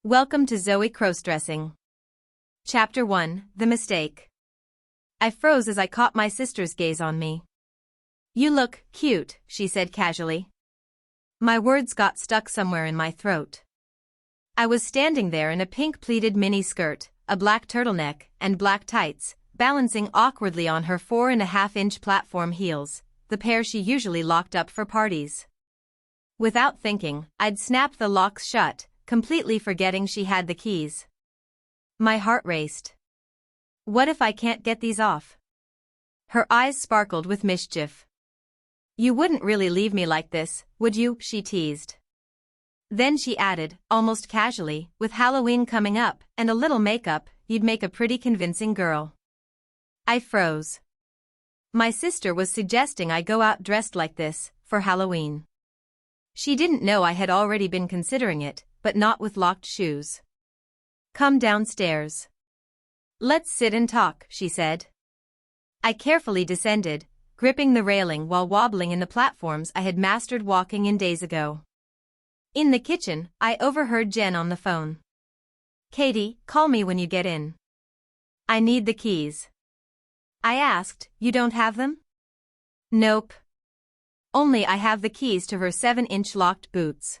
Welcome to Zoe Crossdressing. Chapter 1, The Mistake. I froze as I caught my sister's gaze on me. "You look cute," she said casually. My words got stuck somewhere in my throat. I was standing there in a pink pleated mini skirt, a black turtleneck, and black tights, balancing awkwardly on her 4.5-inch platform heels, the pair she usually locked up for parties. Without thinking, I'd snapped the locks shut, completely forgetting she had the keys. My heart raced. What if I can't get these off? Her eyes sparkled with mischief. "You wouldn't really leave me like this, would you?" she teased. Then she added, almost casually, "With Halloween coming up and a little makeup, you'd make a pretty convincing girl." I froze. My sister was suggesting I go out dressed like this for Halloween. She didn't know I had already been considering it, but not with locked shoes. "Come downstairs. Let's sit and talk," she said. I carefully descended, gripping the railing while wobbling in the platforms I had mastered walking in days ago. In the kitchen, I overheard Jen on the phone. "Katie, call me when you get in. I need the keys." I asked, "You don't have them?" "Nope. Only I have the keys to her 7-inch locked boots."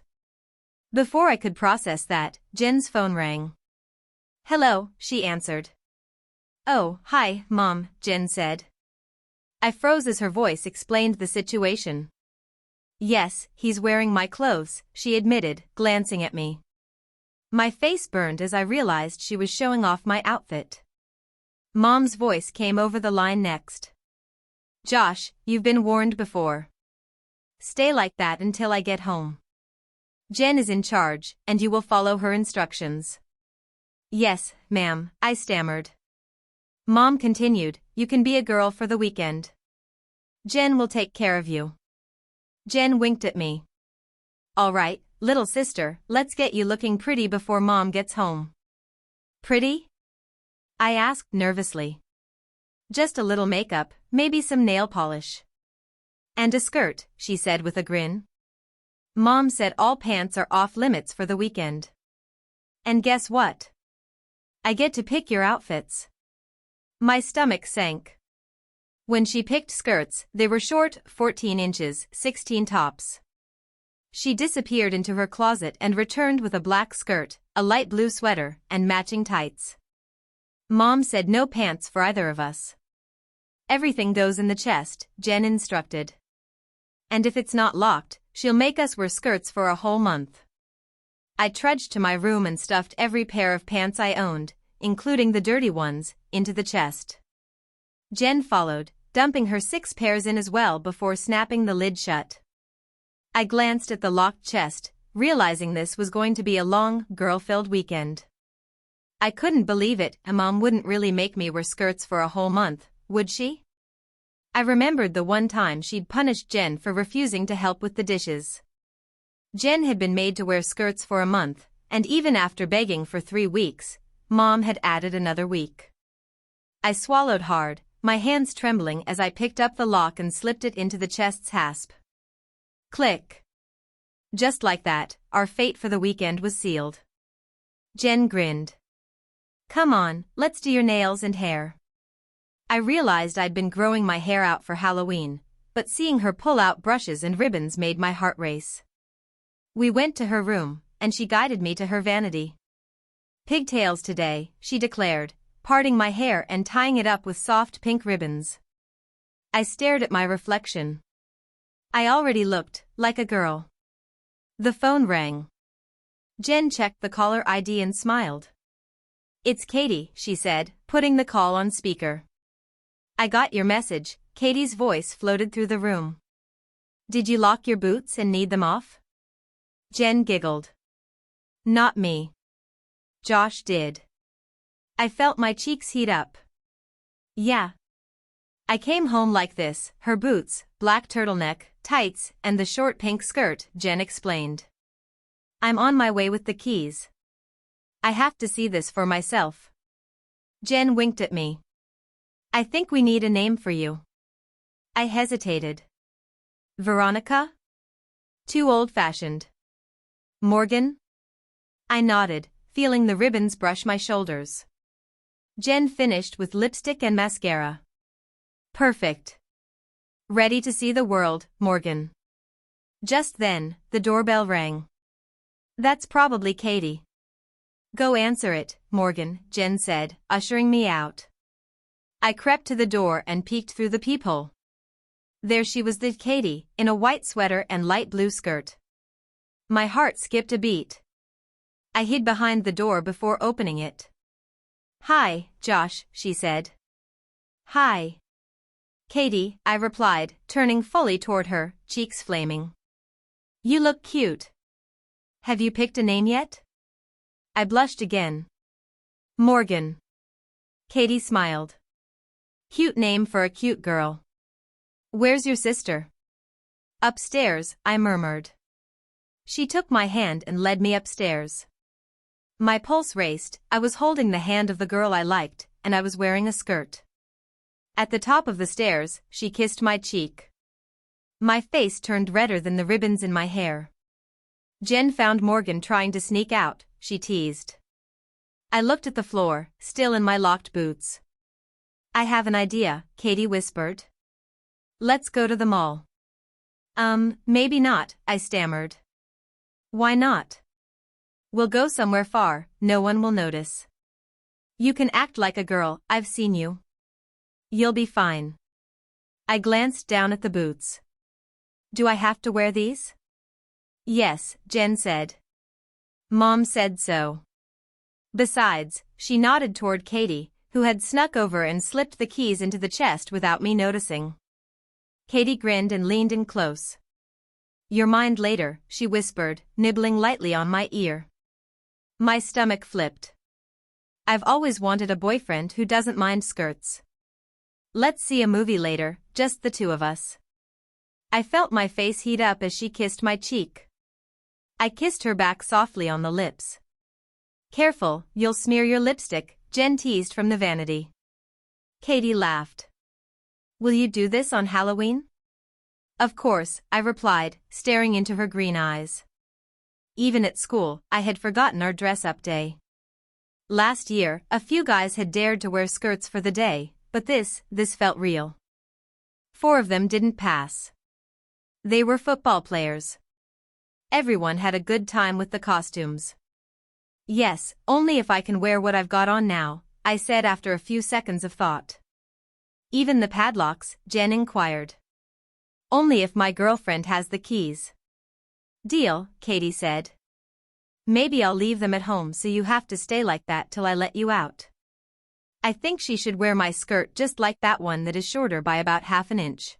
Before I could process that, Jen's phone rang. "Hello," she answered. "Oh, hi, Mom," Jen said. I froze as her voice explained the situation. "Yes, he's wearing my clothes," she admitted, glancing at me. My face burned as I realized she was showing off my outfit. Mom's voice came over the line next. "Josh, you've been warned before. Stay like that until I get home. Jen is in charge, and you will follow her instructions." "Yes, ma'am," I stammered. Mom continued, "You can be a girl for the weekend. Jen will take care of you." Jen winked at me. "All right, little sister, let's get you looking pretty before Mom gets home." "Pretty?" I asked nervously. "Just a little makeup, maybe some nail polish." "And a skirt," she said with a grin. "Mom said all pants are off limits for the weekend. And guess what? I get to pick your outfits." My stomach sank. When she picked skirts, they were short, 14 inches, 16 tops. She disappeared into her closet and returned with a black skirt, a light blue sweater, and matching tights. Mom said no pants for either of us. "Everything goes in the chest," Jen instructed. "And if it's not locked, she'll make us wear skirts for a whole month." I trudged to my room and stuffed every pair of pants I owned, including the dirty ones, into the chest. Jen followed, dumping her 6 pairs in as well before snapping the lid shut. I glanced at the locked chest, realizing this was going to be a long, girl-filled weekend. I couldn't believe it, Mom wouldn't really make me wear skirts for a whole month, would she? I remembered the one time she'd punished Jen for refusing to help with the dishes. Jen had been made to wear skirts for a month, and even after begging for 3 weeks, Mom had added another week. I swallowed hard, my hands trembling as I picked up the lock and slipped it into the chest's hasp. Click. Just like that, our fate for the weekend was sealed. Jen grinned. "Come on, let's do your nails and hair." I realized I'd been growing my hair out for Halloween, but seeing her pull out brushes and ribbons made my heart race. We went to her room, and she guided me to her vanity. "Pigtails today," she declared, parting my hair and tying it up with soft pink ribbons. I stared at my reflection. I already looked like a girl. The phone rang. Jen checked the caller ID and smiled. "It's Katie," she said, putting the call on speaker. "I got your message," Katie's voice floated through the room. "Did you lock your boots and need them off?" Jen giggled. "Not me. Josh did." I felt my cheeks heat up. "Yeah. I came home like this, her boots, black turtleneck, tights, and the short pink skirt," Jen explained. "I'm on my way with the keys. I have to see this for myself." Jen winked at me. "I think we need a name for you." I hesitated. "Veronica? Too old-fashioned." "Morgan?" I nodded, feeling the ribbons brush my shoulders. Jen finished with lipstick and mascara. Perfect. Ready to see the world, Morgan. Just then, the doorbell rang. That's probably Katie. Go answer it, Morgan, Jen said, ushering me out. I crept to the door and peeked through the peephole. There she was, the Katie, in a white sweater and light blue skirt. My heart skipped a beat. I hid behind the door before opening it. Hi, Josh, she said. Hi. Katie, I replied, turning fully toward her, cheeks flaming. You look cute. Have you picked a name yet? I blushed again. Morgan. Katie smiled. Cute name for a cute girl. Where's your sister? Upstairs, I murmured. She took my hand and led me upstairs. My pulse raced. I was holding the hand of the girl I liked, and I was wearing a skirt. At the top of the stairs, she kissed my cheek. My face turned redder than the ribbons in my hair. Jen found Morgan trying to sneak out, she teased. I looked at the floor, still in my locked boots. I have an idea, Katie whispered. Let's go to the mall. Maybe not, I stammered. Why not? We'll go somewhere far, no one will notice. You can act like a girl, I've seen you. You'll be fine. I glanced down at the boots. Do I have to wear these? Yes, Jen said. Mom said so. Besides, she nodded toward Katie, who had snuck over and slipped the keys into the chest without me noticing. Katie grinned and leaned in close. Your mind later, she whispered, nibbling lightly on my ear. My stomach flipped. I've always wanted a boyfriend who doesn't mind skirts. Let's see a movie later, just the two of us. I felt my face heat up as she kissed my cheek. I kissed her back softly on the lips. Careful, you'll smear your lipstick, Jen teased from the vanity. Katie laughed. Will you do this on Halloween? Of course, I replied, staring into her green eyes. Even at school, I had forgotten our dress-up day. Last year, a few guys had dared to wear skirts for the day, but this felt real. 4 of them didn't pass. They were football players. Everyone had a good time with the costumes. Yes, only if I can wear what I've got on now, I said after a few seconds of thought. Even the padlocks, Jen inquired. Only if my girlfriend has the keys. Deal, Katie said. Maybe I'll leave them at home so you have to stay like that till I let you out. I think she should wear my skirt just like that one that is shorter by about half an inch.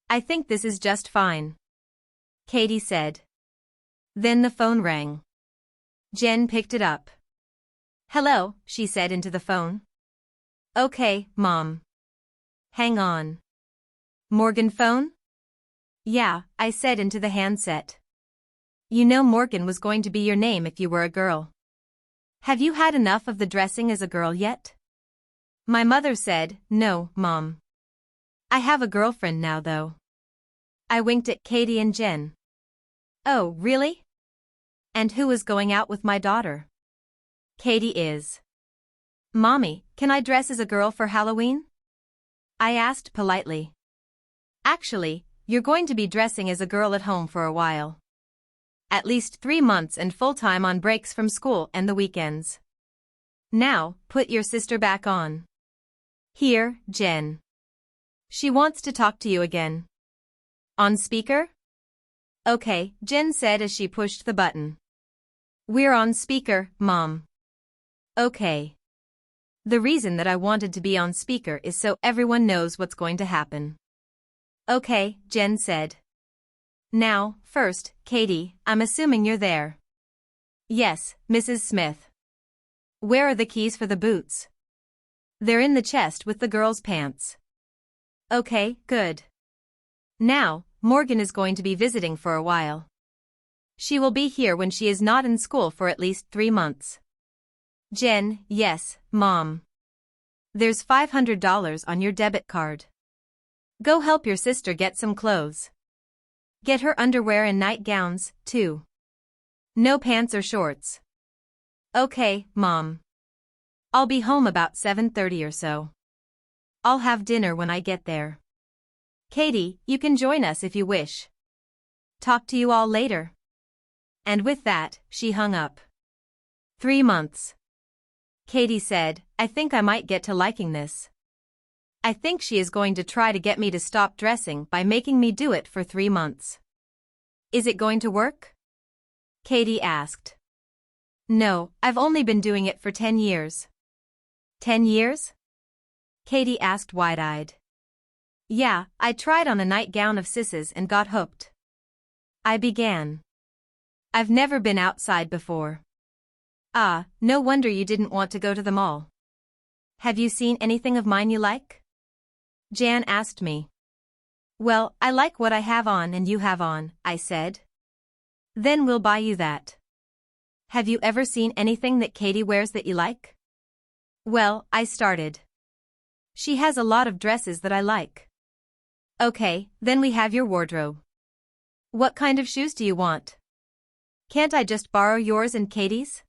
I think this is just fine. Katie said. Then the phone rang. Jen picked it up. Hello, she said into the phone. Okay, Mom. Hang on. Morgan phone? Yeah, I said into the handset. You know Morgan was going to be your name if you were a girl. Have you had enough of the dressing as a girl yet? My mother said, no, Mom. I have a girlfriend now though. I winked at Katie and Jen. Oh, really? And who is going out with my daughter? Katie is. Mommy, can I dress as a girl for Halloween? I asked politely. Actually, you're going to be dressing as a girl at home for a while. At least 3 months and full-time on breaks from school and the weekends. Now, put your sister back on. Here, Jen. She wants to talk to you again. On speaker? Okay, Jen said as she pushed the button. We're on speaker, Mom. Okay. The reason that I wanted to be on speaker is so everyone knows what's going to happen. Okay, Jen said. Now, first, Katie, I'm assuming you're there. Yes, Mrs. Smith. Where are the keys for the boots? They're in the chest with the girls' pants. Okay, good. Now, Morgan is going to be visiting for a while. She will be here when she is not in school for at least 3 months. Jen, yes, Mom. There's $500 on your debit card. Go help your sister get some clothes. Get her underwear and nightgowns, too. No pants or shorts. Okay, Mom. I'll be home about 7:30 or so. I'll have dinner when I get there. Katie, you can join us if you wish. Talk to you all later. And with that, she hung up. 3 months. Katie said, I think I might get to liking this. I think she is going to try to get me to stop dressing by making me do it for 3 months. Is it going to work? Katie asked. No, I've only been doing it for 10 years. 10 years? Katie asked wide-eyed. Yeah, I tried on a nightgown of Sis's and got hooked. I began. I've never been outside before. Ah, no wonder you didn't want to go to the mall. Have you seen anything of mine you like? Jan asked me. Well, I like what I have on and you have on, I said. Then we'll buy you that. Have you ever seen anything that Katie wears that you like? Well, I started. She has a lot of dresses that I like. Okay, then we have your wardrobe. What kind of shoes do you want? Can't I just borrow yours and Katie's?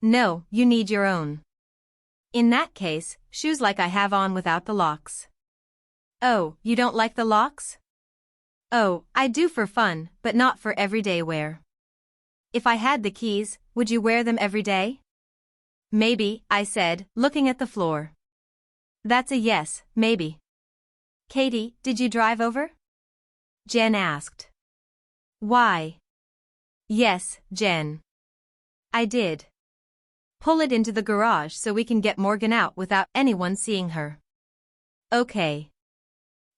No, you need your own. In that case, shoes like I have on without the locks. Oh, you don't like the locks? Oh, I do for fun, but not for everyday wear. If I had the keys, would you wear them every day? Maybe, I said, looking at the floor. That's a yes, maybe. Katie, did you drive over? Jen asked. Why? Yes, Jen. I did. Pull it into the garage so we can get Morgan out without anyone seeing her. Okay.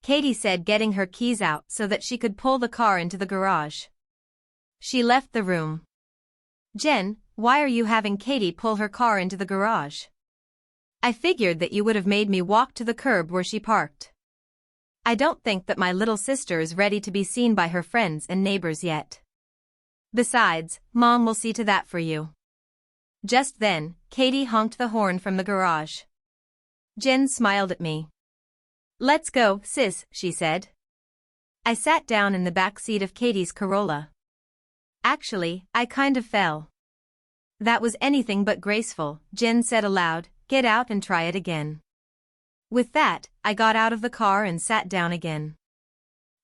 Katie said, getting her keys out so that she could pull the car into the garage. She left the room. Jen, why are you having Katie pull her car into the garage? I figured that you would have made me walk to the curb where she parked. I don't think that my little sister is ready to be seen by her friends and neighbors yet. Besides, Mom will see to that for you. Just then, Katie honked the horn from the garage. Jen smiled at me. Let's go, sis, she said. I sat down in the back seat of Katie's Corolla. Actually, I kind of fell. That was anything but graceful, Jen said aloud, get out and try it again. With that, I got out of the car and sat down again.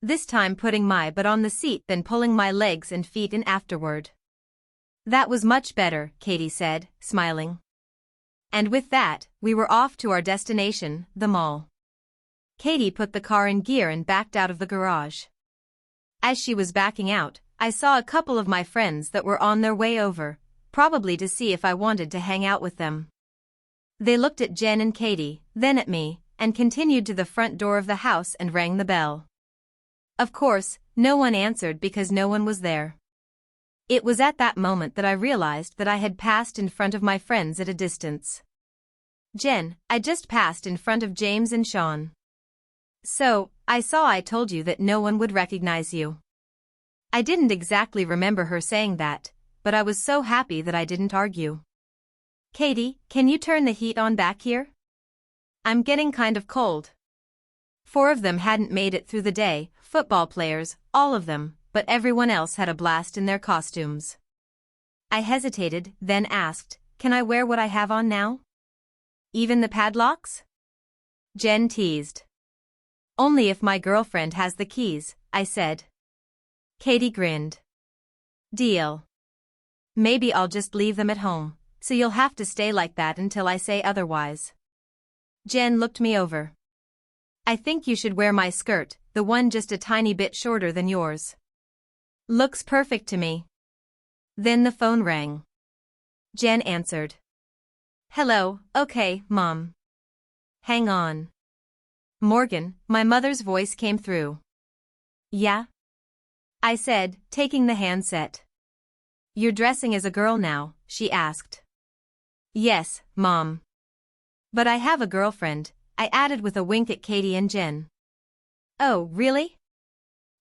This time putting my butt on the seat, then pulling my legs and feet in afterward. That was much better, Katie said, smiling. And with that, we were off to our destination, the mall. Katie put the car in gear and backed out of the garage. As she was backing out, I saw a couple of my friends that were on their way over, probably to see if I wanted to hang out with them. They looked at Jen and Katie, then at me, and continued to the front door of the house and rang the bell. Of course, no one answered because no one was there. It was at that moment that I realized that I had passed in front of my friends at a distance. Jen, I just passed in front of James and Sean. So, I told you that no one would recognize you. I didn't exactly remember her saying that, but I was so happy that I didn't argue. Katie, can you turn the heat on back here? I'm getting kind of cold. 4 of them hadn't made it through the day, football players, all of them, but everyone else had a blast in their costumes. I hesitated, then asked, can I wear what I have on now? Even the padlocks? Jen teased. Only if my girlfriend has the keys, I said. Katie grinned. Deal. Maybe I'll just leave them at home, so you'll have to stay like that until I say otherwise. Jen looked me over. I think you should wear my skirt, the one just a tiny bit shorter than yours. Looks perfect to me. Then the phone rang. Jen answered. Hello, okay, Mom. Hang on. Morgan, my mother's voice came through. Yeah? I said, taking the handset. You're dressing as a girl now, she asked. Yes, Mom. But I have a girlfriend, I added with a wink at Katie and Jen. Oh, really?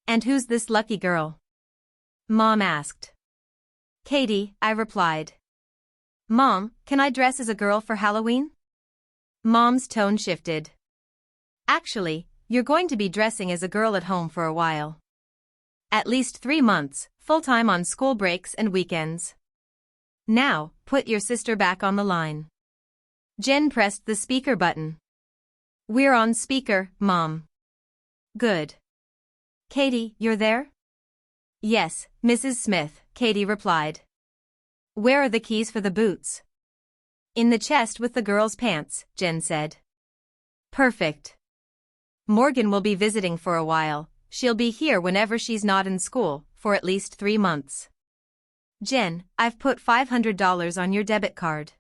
And who's this lucky girl? Mom asked. Katie, I replied. Mom, can I dress as a girl for Halloween? Mom's tone shifted. Actually, you're going to be dressing as a girl at home for a while. At least 3 months, full-time on school breaks and weekends. Now, put your sister back on the line. Jen pressed the speaker button. We're on speaker, Mom. Good. Katie, you're there? Yes, Mrs. Smith, Katie replied. Where are the keys for the boots? In the chest with the girls' pants, Jen said. Perfect. Morgan will be visiting for a while. She'll be here whenever she's not in school, for at least 3 months. Jen, I've put $500 on your debit card.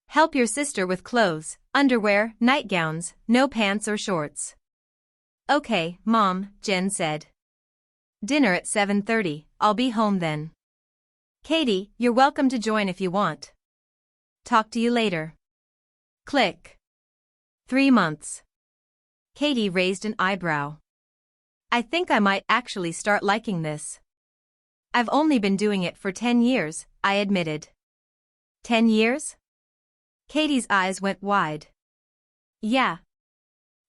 Help your sister with clothes, underwear, nightgowns, no pants or shorts. Okay, Mom, Jen said. Dinner at 7:30, I'll be home then. Katie, you're welcome to join if you want. Talk to you later. Click. 3 months. Katie raised an eyebrow. I think I might actually start liking this. I've only been doing it for 10 years, I admitted. 10 years? Katie's eyes went wide. Yeah.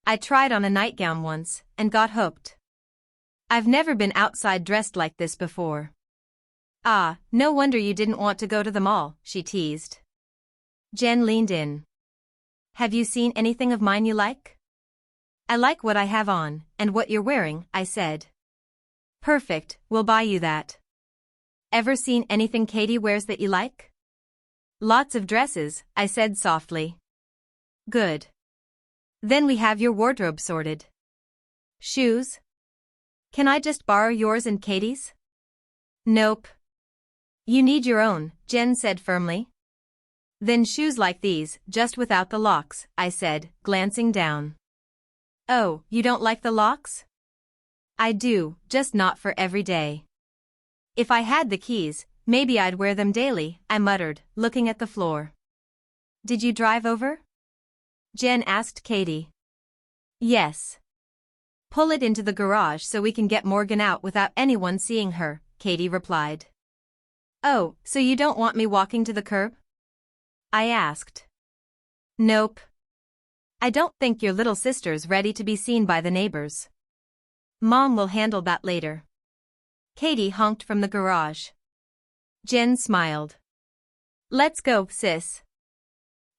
I tried on a nightgown once, and got hooked. I've never been outside dressed like this before. Ah, no wonder you didn't want to go to the mall, she teased. Jen leaned in. Have you seen anything of mine you like? I like what I have on, and what you're wearing, I said. Perfect, we'll buy you that. Ever seen anything Katie wears that you like? Lots of dresses, I said softly. Good. Then we have your wardrobe sorted. Shoes? Can I just borrow yours and Katie's? Nope. You need your own, Jen said firmly. Then shoes like these, just without the locks, I said, glancing down. Oh, you don't like the locks? I do, just not for every day. If I had the keys, maybe I'd wear them daily, I muttered, looking at the floor. Did you drive over? Jen asked Katie. Yes. Pull it into the garage so we can get Morgan out without anyone seeing her, Katie replied. Oh, so you don't want me walking to the curb? I asked. Nope. I don't think your little sister's ready to be seen by the neighbors. Mom will handle that later. Katie honked from the garage. Jen smiled. Let's go, sis.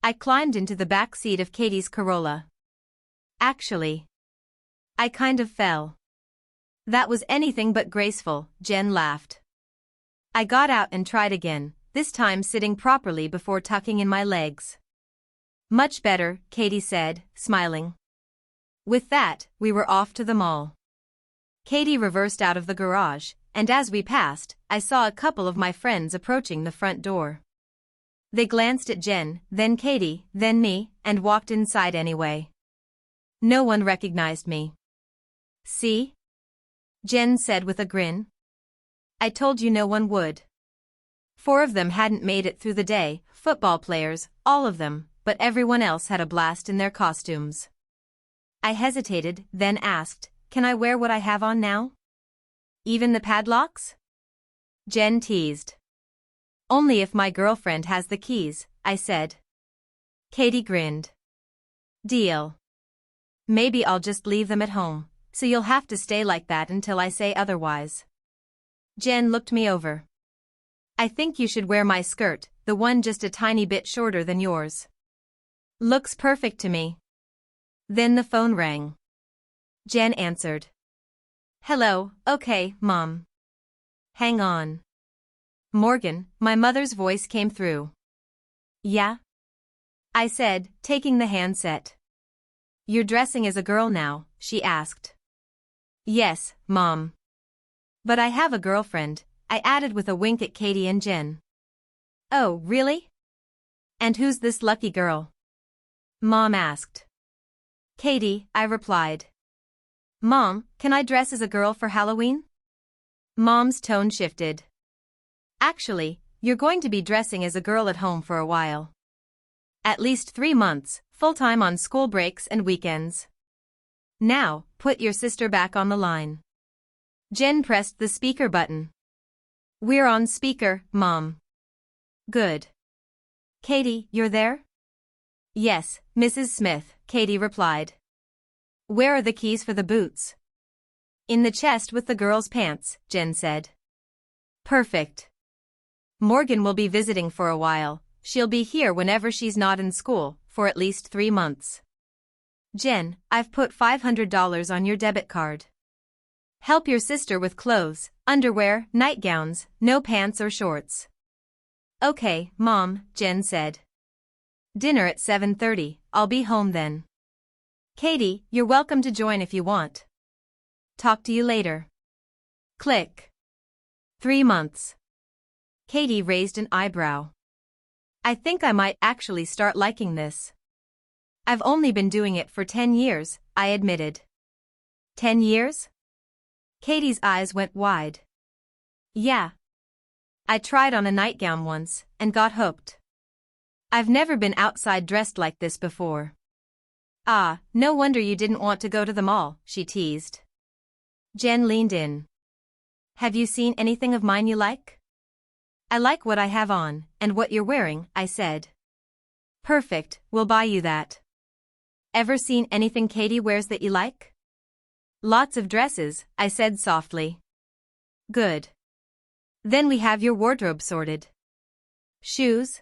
I climbed into the back seat of Katie's Corolla. Actually, I kind of fell. That was anything but graceful, Jen laughed. I got out and tried again, this time sitting properly before tucking in my legs. Much better, Katie said, smiling. With that, we were off to the mall. Katie reversed out of the garage, and as we passed, I saw a couple of my friends approaching the front door. They glanced at Jen, then Katie, then me, and walked inside anyway. No one recognized me. See? Jen said with a grin. I told you no one would. 4 of them hadn't made it through the day, football players, all of them, but everyone else had a blast in their costumes. I hesitated, then asked, Can I wear what I have on now? Even the padlocks? Jen teased. Only if my girlfriend has the keys, I said. Katie grinned. Deal. Maybe I'll just leave them at home, so you'll have to stay like that until I say otherwise. Jen looked me over. I think you should wear my skirt, the one just a tiny bit shorter than yours. Looks perfect to me. Then the phone rang. Jen answered. Hello, okay, Mom. Hang on. Morgan, my mother's voice came through. Yeah? I said, taking the handset. You're dressing as a girl now, she asked. Yes, Mom. But I have a girlfriend, I added with a wink at Katie and Jen. Oh, really? And who's this lucky girl? Mom asked. Katie, I replied. Mom, can I dress as a girl for Halloween? Mom's tone shifted. Actually, you're going to be dressing as a girl at home for a while. At least 3 months, full-time on school breaks and weekends. Now, put your sister back on the line. Jen pressed the speaker button. We're on speaker, Mom. Good. Katie, you're there? Yes, Mrs. Smith, Katie replied. Where are the keys for the boots? In the chest with the girls' pants, Jen said. Perfect. Morgan will be visiting for a while. She'll be here whenever she's not in school, for at least 3 months. Jen, I've put $500 on your debit card. Help your sister with clothes, underwear, nightgowns, no pants or shorts. Okay, Mom, Jen said. Dinner at 7:30, I'll be home then. Katie, you're welcome to join if you want. Talk to you later. Click. 3 months. Katie raised an eyebrow. I think I might actually start liking this. I've only been doing it for 10 years, I admitted. 10 years? Katie's eyes went wide. Yeah. I tried on a nightgown once, and got hooked. I've never been outside dressed like this before. Ah, no wonder you didn't want to go to the mall, she teased. Jen leaned in. Have you seen anything of mine you like? I like what I have on, and what you're wearing, I said. Perfect, we'll buy you that. Ever seen anything Katie wears that you like? Lots of dresses, I said softly. Good. Then we have your wardrobe sorted. Shoes?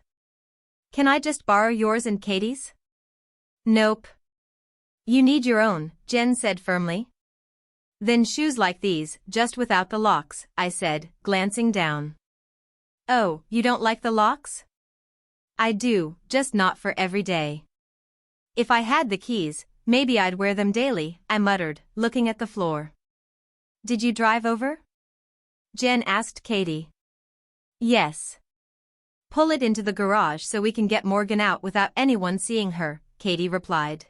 Can I just borrow yours and Katie's? Nope. You need your own, Jen said firmly. Then shoes like these, just without the locks, I said, glancing down. Oh, you don't like the locks? I do, just not for every day. If I had the keys, maybe I'd wear them daily, I muttered, looking at the floor. Did you drive over? Jen asked Katie. Yes. Pull it into the garage so we can get Morgan out without anyone seeing her, Katie replied.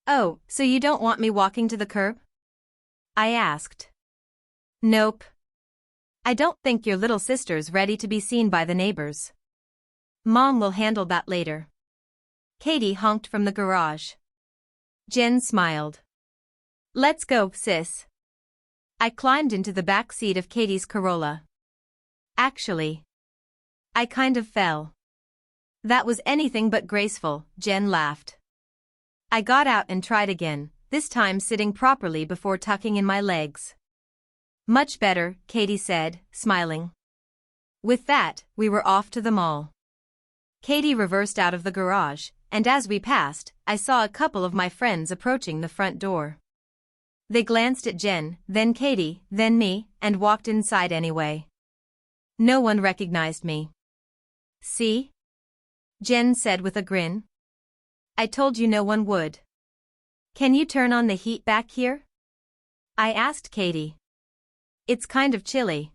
Oh, so you don't want me walking to the curb? I asked. Nope. I don't think your little sister's ready to be seen by the neighbors. Mom will handle that later. Katie honked from the garage. Jen smiled. Let's go, sis. I climbed into the back seat of Katie's Corolla. Actually, I kind of fell. That was anything but graceful, Jen laughed. I got out and tried again, this time sitting properly before tucking in my legs. Much better, Katie said, smiling. With that, we were off to the mall. Katie reversed out of the garage, and as we passed, I saw a couple of my friends approaching the front door. They glanced at Jen, then Katie, then me, and walked inside anyway. No one recognized me. See? Jen said with a grin. I told you no one would. Can you turn on the heat back here? I asked Katie. It's kind of chilly.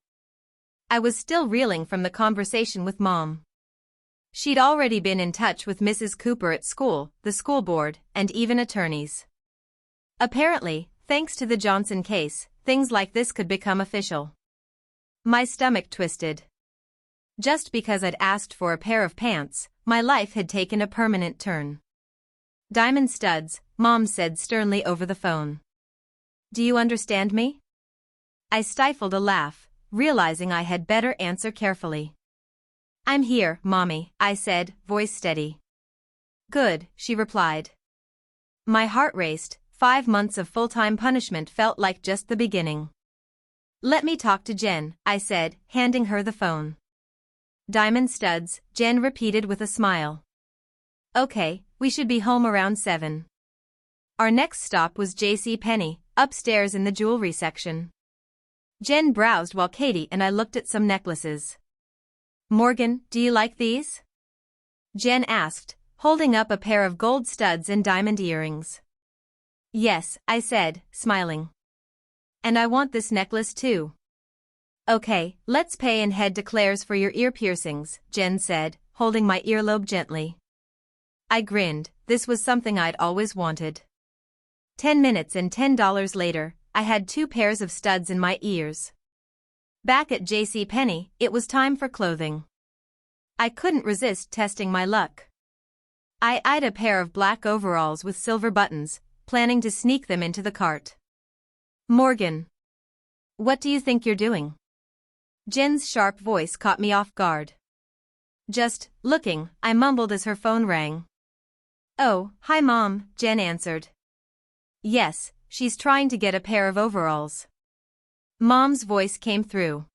I was still reeling from the conversation with Mom. She'd already been in touch with Mrs. Cooper at school, the school board, and even attorneys. Apparently, thanks to the Johnson case, things like this could become official. My stomach twisted. Just because I'd asked for a pair of pants, my life had taken a permanent turn. Diamond studs, Mom said sternly over the phone. Do you understand me? I stifled a laugh, realizing I had better answer carefully. I'm here, Mommy, I said, voice steady. Good, she replied. My heart raced. 5 months of full-time punishment felt like just the beginning. Let me talk to Jen, I said, handing her the phone. Diamond studs, Jen repeated with a smile. Okay, we should be home around 7. Our next stop was JCPenney, upstairs in the jewelry section. Jen browsed while Katie and I looked at some necklaces. Morgan, do you like these? Jen asked, holding up a pair of gold studs and diamond earrings. Yes, I said, smiling. And I want this necklace too. Okay, let's pay and head to Claire's for your ear piercings, Jen said, holding my earlobe gently. I grinned, this was something I'd always wanted. 10 minutes and $10 later, I had 2 pairs of studs in my ears. Back at JCPenney, it was time for clothing. I couldn't resist testing my luck. I eyed a pair of black overalls with silver buttons, planning to sneak them into the cart. Morgan. What do you think you're doing? Jen's sharp voice caught me off guard. Just looking, I mumbled as her phone rang. Oh, hi Mom, Jen answered. Yes, she's trying to get a pair of overalls. Mom's voice came through.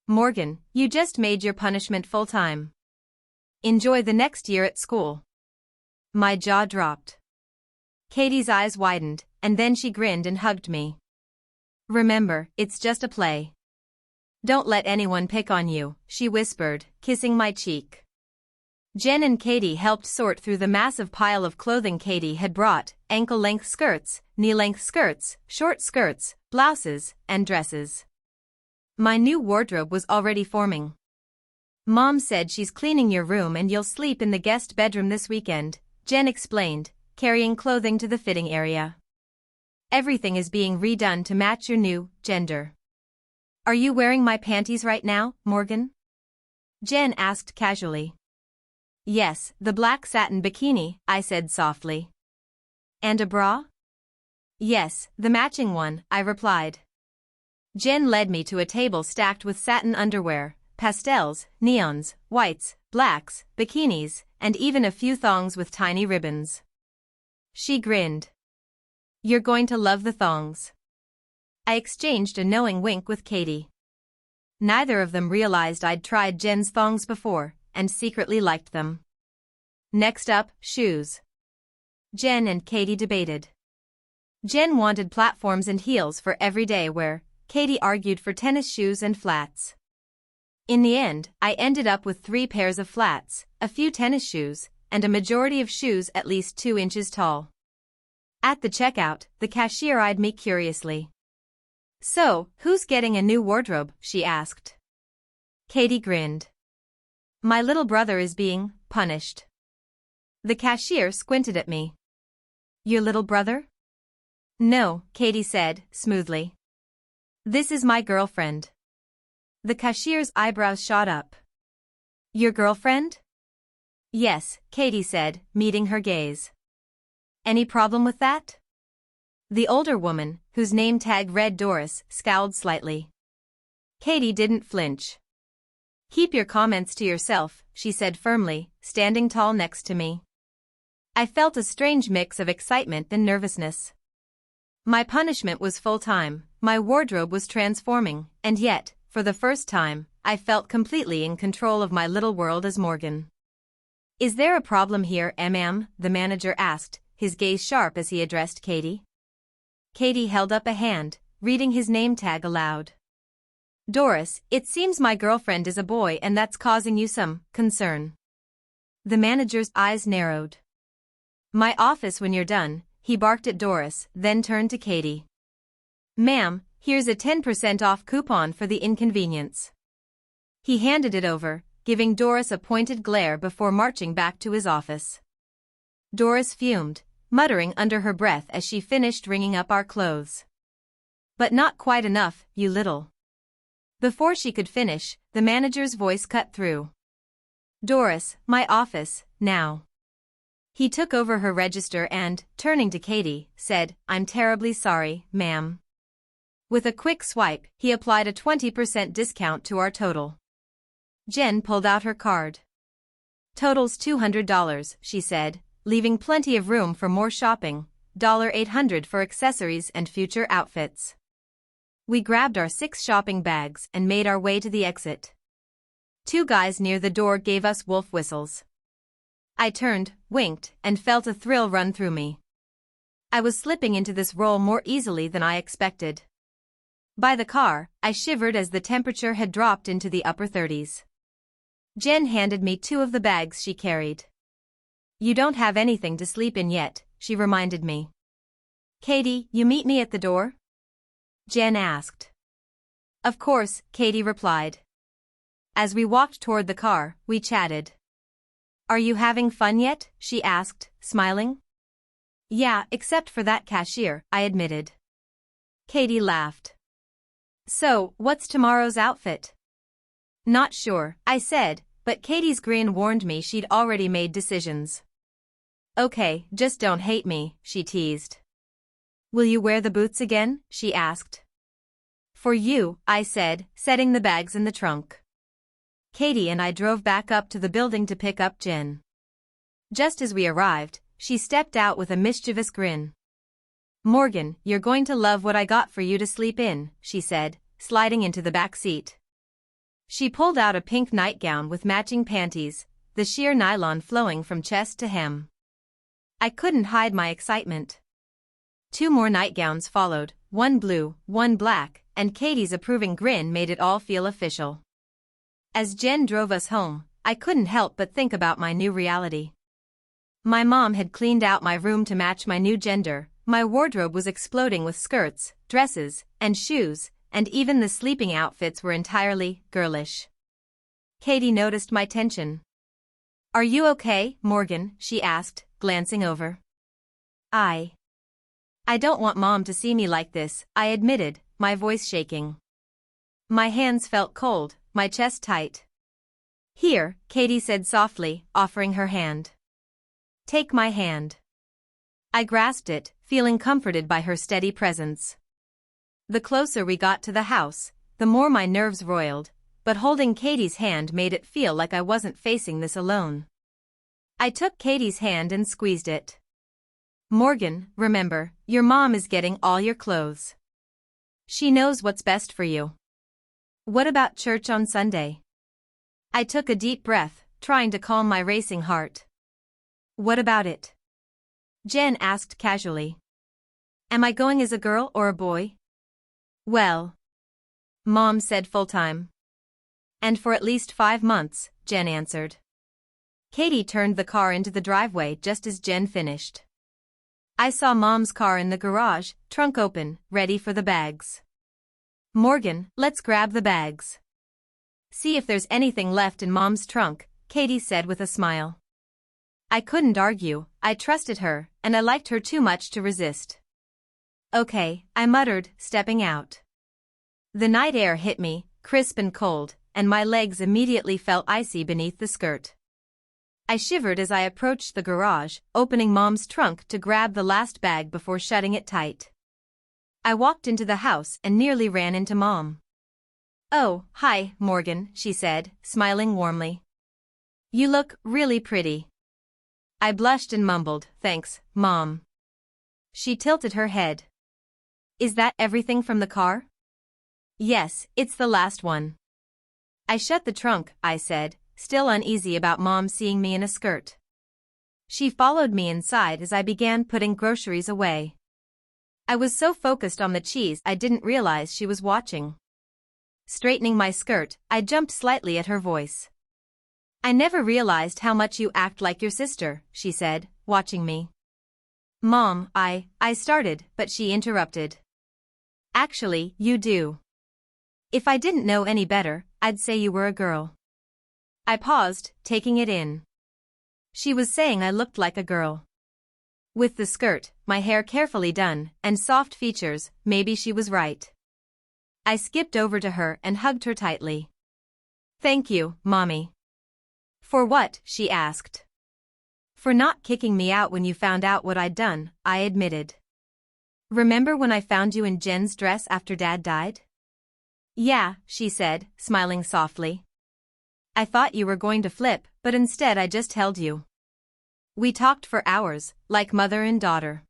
Morgan, you just made your punishment full-time. Enjoy the next year at school. My jaw dropped. Katie's eyes widened, and then she grinned and hugged me. Remember, it's just a play. Don't let anyone pick on you, she whispered, kissing my cheek. Jen and Katie helped sort through the massive pile of clothing Katie had brought: ankle-length skirts, knee-length skirts, short skirts, blouses, and dresses. My new wardrobe was already forming. Mom said she's cleaning your room and you'll sleep in the guest bedroom this weekend, Jen explained, carrying clothing to the fitting area. Everything is being redone to match your new gender. Are you wearing my panties right now, Morgan? Jen asked casually. Yes, the black satin bikini, I said softly. And a bra? Yes, the matching one, I replied. Jen led me to a table stacked with satin underwear, pastels, neons, whites, blacks, bikinis, and even a few thongs with tiny ribbons. She grinned. You're going to love the thongs. I exchanged a knowing wink with Katie. Neither of them realized I'd tried Jen's thongs before, and secretly liked them. Next up, shoes. Jen and Katie debated. Jen wanted platforms and heels for everyday wear. Katie argued for tennis shoes and flats. In the end, I ended up with 3 pairs of flats, a few tennis shoes, and a majority of shoes at least 2 inches tall. At the checkout, the cashier eyed me curiously. So, who's getting a new wardrobe? She asked. Katie grinned. My little brother is being punished. The cashier squinted at me. Your little brother? No, Katie said, smoothly. This is my girlfriend. The cashier's eyebrows shot up. Your girlfriend? Yes, Katie said, meeting her gaze. Any problem with that? The older woman, whose name tag read Doris, scowled slightly. Katie didn't flinch. Keep your comments to yourself, she said firmly, standing tall next to me. I felt a strange mix of excitement and nervousness. My punishment was full-time, my wardrobe was transforming, and yet, for the first time, I felt completely in control of my little world as Morgan. Is there a problem here, ma'am? The manager asked, his gaze sharp as he addressed Katie. Katie held up a hand, reading his name tag aloud. Doris, it seems my girlfriend is a boy and that's causing you some concern. The manager's eyes narrowed. My office when you're done, he barked at Doris, then turned to Katie. Ma'am, here's a 10% off coupon for the inconvenience. He handed it over, giving Doris a pointed glare before marching back to his office. Doris fumed, muttering under her breath as she finished ringing up our clothes. But not quite enough, you little. Before she could finish, the manager's voice cut through. Doris, my office, now. He took over her register and, turning to Katie, said, I'm terribly sorry, ma'am. With a quick swipe, he applied a 20% discount to our total. Jen pulled out her card. Total's $200, she said, leaving plenty of room for more shopping, $800 for accessories and future outfits. We grabbed our 6 shopping bags and made our way to the exit. 2 guys near the door gave us wolf whistles. I turned, winked, and felt a thrill run through me. I was slipping into this role more easily than I expected. By the car, I shivered as the temperature had dropped into the upper 30s. Jen handed me 2 of the bags she carried. You don't have anything to sleep in yet, she reminded me. Katie, you meet me at the door? Jen asked. Of course, Katie replied. As we walked toward the car, we chatted. Are you having fun yet? She asked, smiling. Yeah, except for that cashier, I admitted. Katie laughed. So, what's tomorrow's outfit? Not sure, I said, but Katie's grin warned me she'd already made decisions. Okay, just don't hate me, she teased. Will you wear the boots again? She asked. For you, I said, setting the bags in the trunk. Katie and I drove back up to the building to pick up Jen. Just as we arrived, she stepped out with a mischievous grin. Morgan, you're going to love what I got for you to sleep in, she said, sliding into the back seat. She pulled out a pink nightgown with matching panties, the sheer nylon flowing from chest to hem. I couldn't hide my excitement. 2 more nightgowns followed, one blue, one black, and Katie's approving grin made it all feel official. As Jen drove us home, I couldn't help but think about my new reality. My mom had cleaned out my room to match my new gender, my wardrobe was exploding with skirts, dresses, and shoes, and even the sleeping outfits were entirely girlish. Katie noticed my tension. "Are you okay, Morgan?" she asked, glancing over. I don't want Mom to see me like this," I admitted, my voice shaking. My hands felt cold, my chest tight. "Here," Katie said softly, offering her hand. "Take my hand." I grasped it, feeling comforted by her steady presence. The closer we got to the house, the more my nerves roiled, but holding Katie's hand made it feel like I wasn't facing this alone. I took Katie's hand and squeezed it. "Morgan, remember, your mom is getting all your clothes. She knows what's best for you. What about church on Sunday?" I took a deep breath, trying to calm my racing heart. "What about it?" Jen asked casually. "Am I going as a girl or a boy?" "Well," Mom said full-time. "And for at least 5 months," Jen answered. Katie turned the car into the driveway just as Jen finished. I saw Mom's car in the garage, trunk open, ready for the bags. "Morgan, let's grab the bags. See if there's anything left in Mom's trunk," Katie said with a smile. I couldn't argue, I trusted her, and I liked her too much to resist. "Okay," I muttered, stepping out. The night air hit me, crisp and cold, and my legs immediately felt icy beneath the skirt. I shivered as I approached the garage, opening Mom's trunk to grab the last bag before shutting it tight. I walked into the house and nearly ran into Mom. "Oh, hi, Morgan," she said, smiling warmly. "You look really pretty." I blushed and mumbled, "Thanks, Mom." She tilted her head. "Is that everything from the car?" "Yes, it's the last one." I shut the trunk, I said, still uneasy about Mom seeing me in a skirt. She followed me inside as I began putting groceries away. I was so focused on the cheese I didn't realize she was watching. Straightening my skirt, I jumped slightly at her voice. "I never realized how much you act like your sister," she said, watching me. "Mom, I started, but she interrupted. "Actually, you do. If I didn't know any better, I'd say you were a girl." I paused, taking it in. She was saying I looked like a girl. With the skirt, my hair carefully done, and soft features, maybe she was right. I skipped over to her and hugged her tightly. "Thank you, Mommy." "For what?" she asked. "For not kicking me out when you found out what I'd done," I admitted. "Remember when I found you in Jen's dress after Dad died?" "Yeah," she said, smiling softly. "I thought you were going to flip, but instead I just held you. We talked for hours, like mother and daughter."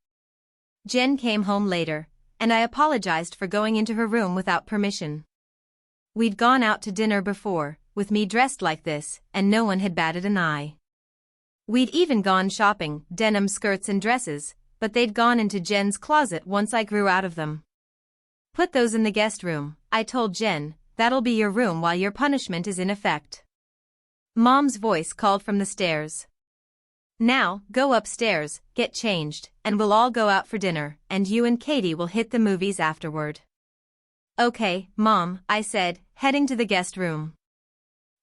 Jen came home later, and I apologized for going into her room without permission. We'd gone out to dinner before, with me dressed like this, and no one had batted an eye. We'd even gone shopping, denim skirts and dresses, but they'd gone into Jen's closet once I grew out of them. "Put those in the guest room," I told Jen, "that'll be your room while your punishment is in effect." Mom's voice called from the stairs. "Now, go upstairs, get changed, and we'll all go out for dinner, and you and Katie will hit the movies afterward." "Okay, Mom," I said, heading to the guest room.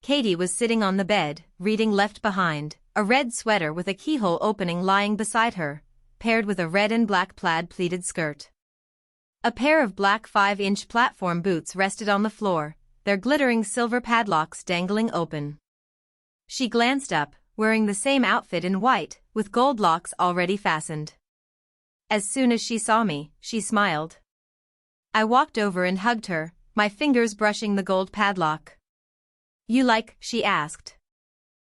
Katie was sitting on the bed, reading Left Behind, a red sweater with a keyhole opening lying beside her, paired with a red and black plaid pleated skirt. A pair of black 5-inch platform boots rested on the floor, their glittering silver padlocks dangling open. She glanced up, wearing the same outfit in white, with gold locks already fastened. As soon as she saw me, she smiled. I walked over and hugged her, my fingers brushing the gold padlock. "You like?" she asked.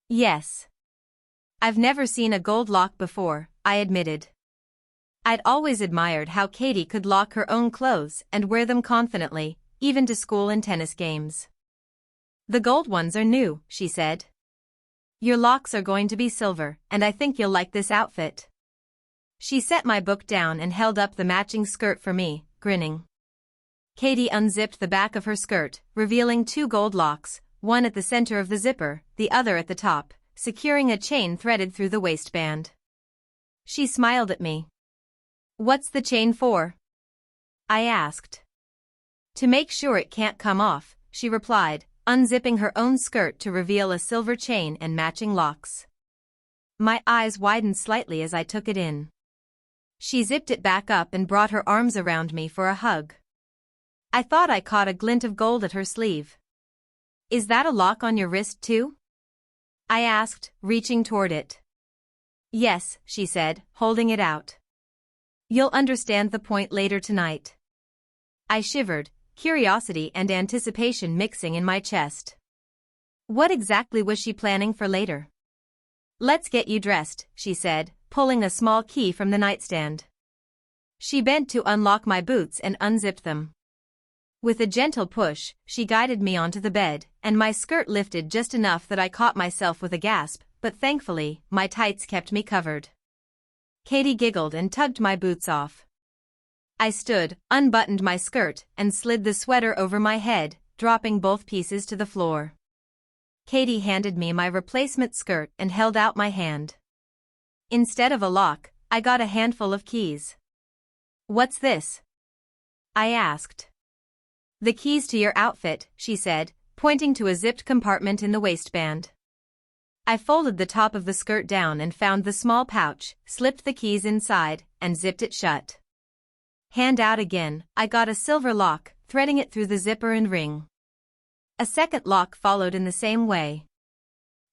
"Yes. I've never seen a gold lock before," I admitted. I'd always admired how Katie could lock her own clothes and wear them confidently, even to school and tennis games. The gold ones are new, she said. Your locks are going to be silver, and I think you'll like this outfit. She set my book down and held up the matching skirt for me, grinning. Katie unzipped the back of her skirt, revealing 2 gold locks, one at the center of the zipper, the other at the top, securing a chain threaded through the waistband. She smiled at me. What's the chain for? I asked. To make sure it can't come off, she replied, unzipping her own skirt to reveal a silver chain and matching locks. My eyes widened slightly as I took it in. She zipped it back up and brought her arms around me for a hug. I thought I caught a glint of gold at her sleeve. Is that a lock on your wrist too? I asked, reaching toward it. Yes, she said, holding it out. You'll understand the point later tonight. I shivered, curiosity and anticipation mixing in my chest. What exactly was she planning for later? Let's get you dressed, she said, pulling a small key from the nightstand. She bent to unlock my boots and unzipped them. With a gentle push, she guided me onto the bed, and my skirt lifted just enough that I caught myself with a gasp, but thankfully, my tights kept me covered. Katie giggled and tugged my boots off. I stood, unbuttoned my skirt, and slid the sweater over my head, dropping both pieces to the floor. Katie handed me my replacement skirt and held out my hand. Instead of a lock, I got a handful of keys. What's this? I asked. The keys to your outfit, she said, pointing to a zipped compartment in the waistband. I folded the top of the skirt down and found the small pouch, slipped the keys inside, and zipped it shut. Hand out again, I got a silver lock, threading it through the zipper and ring. A second lock followed in the same way.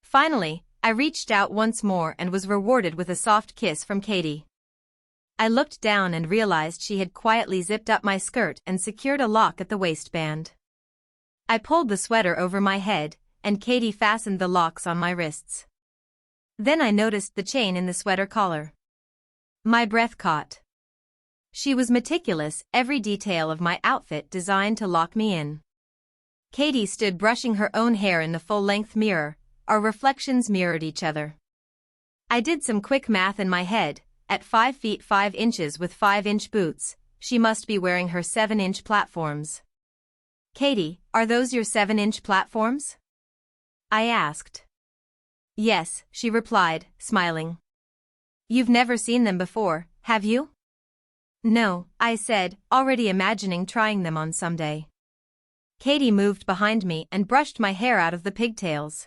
Finally, I reached out once more and was rewarded with a soft kiss from Katie. I looked down and realized she had quietly zipped up my skirt and secured a lock at the waistband. I pulled the sweater over my head, and Katie fastened the locks on my wrists. Then I noticed the chain in the sweater collar. My breath caught. She was meticulous, every detail of my outfit designed to lock me in. Katie stood brushing her own hair in the full-length mirror. Our reflections mirrored each other. I did some quick math in my head. At 5 feet 5 inches with 5-inch boots, she must be wearing her 7-inch platforms. Katie, are those your 7-inch platforms? I asked. Yes, she replied, smiling. You've never seen them before, have you? No, I said, already imagining trying them on someday. Katie moved behind me and brushed my hair out of the pigtails.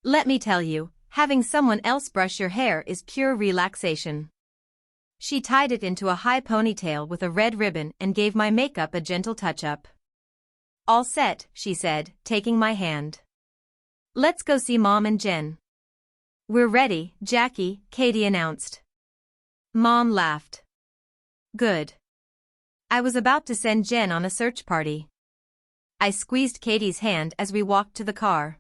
Let me tell you, having someone else brush your hair is pure relaxation. She tied it into a high ponytail with a red ribbon and gave my makeup a gentle touch-up. All set, she said, taking my hand. Let's go see Mom and Jen. We're ready, Jackie, Katie announced. Mom laughed. Good. I was about to send Jen on a search party. I squeezed Katie's hand as we walked to the car.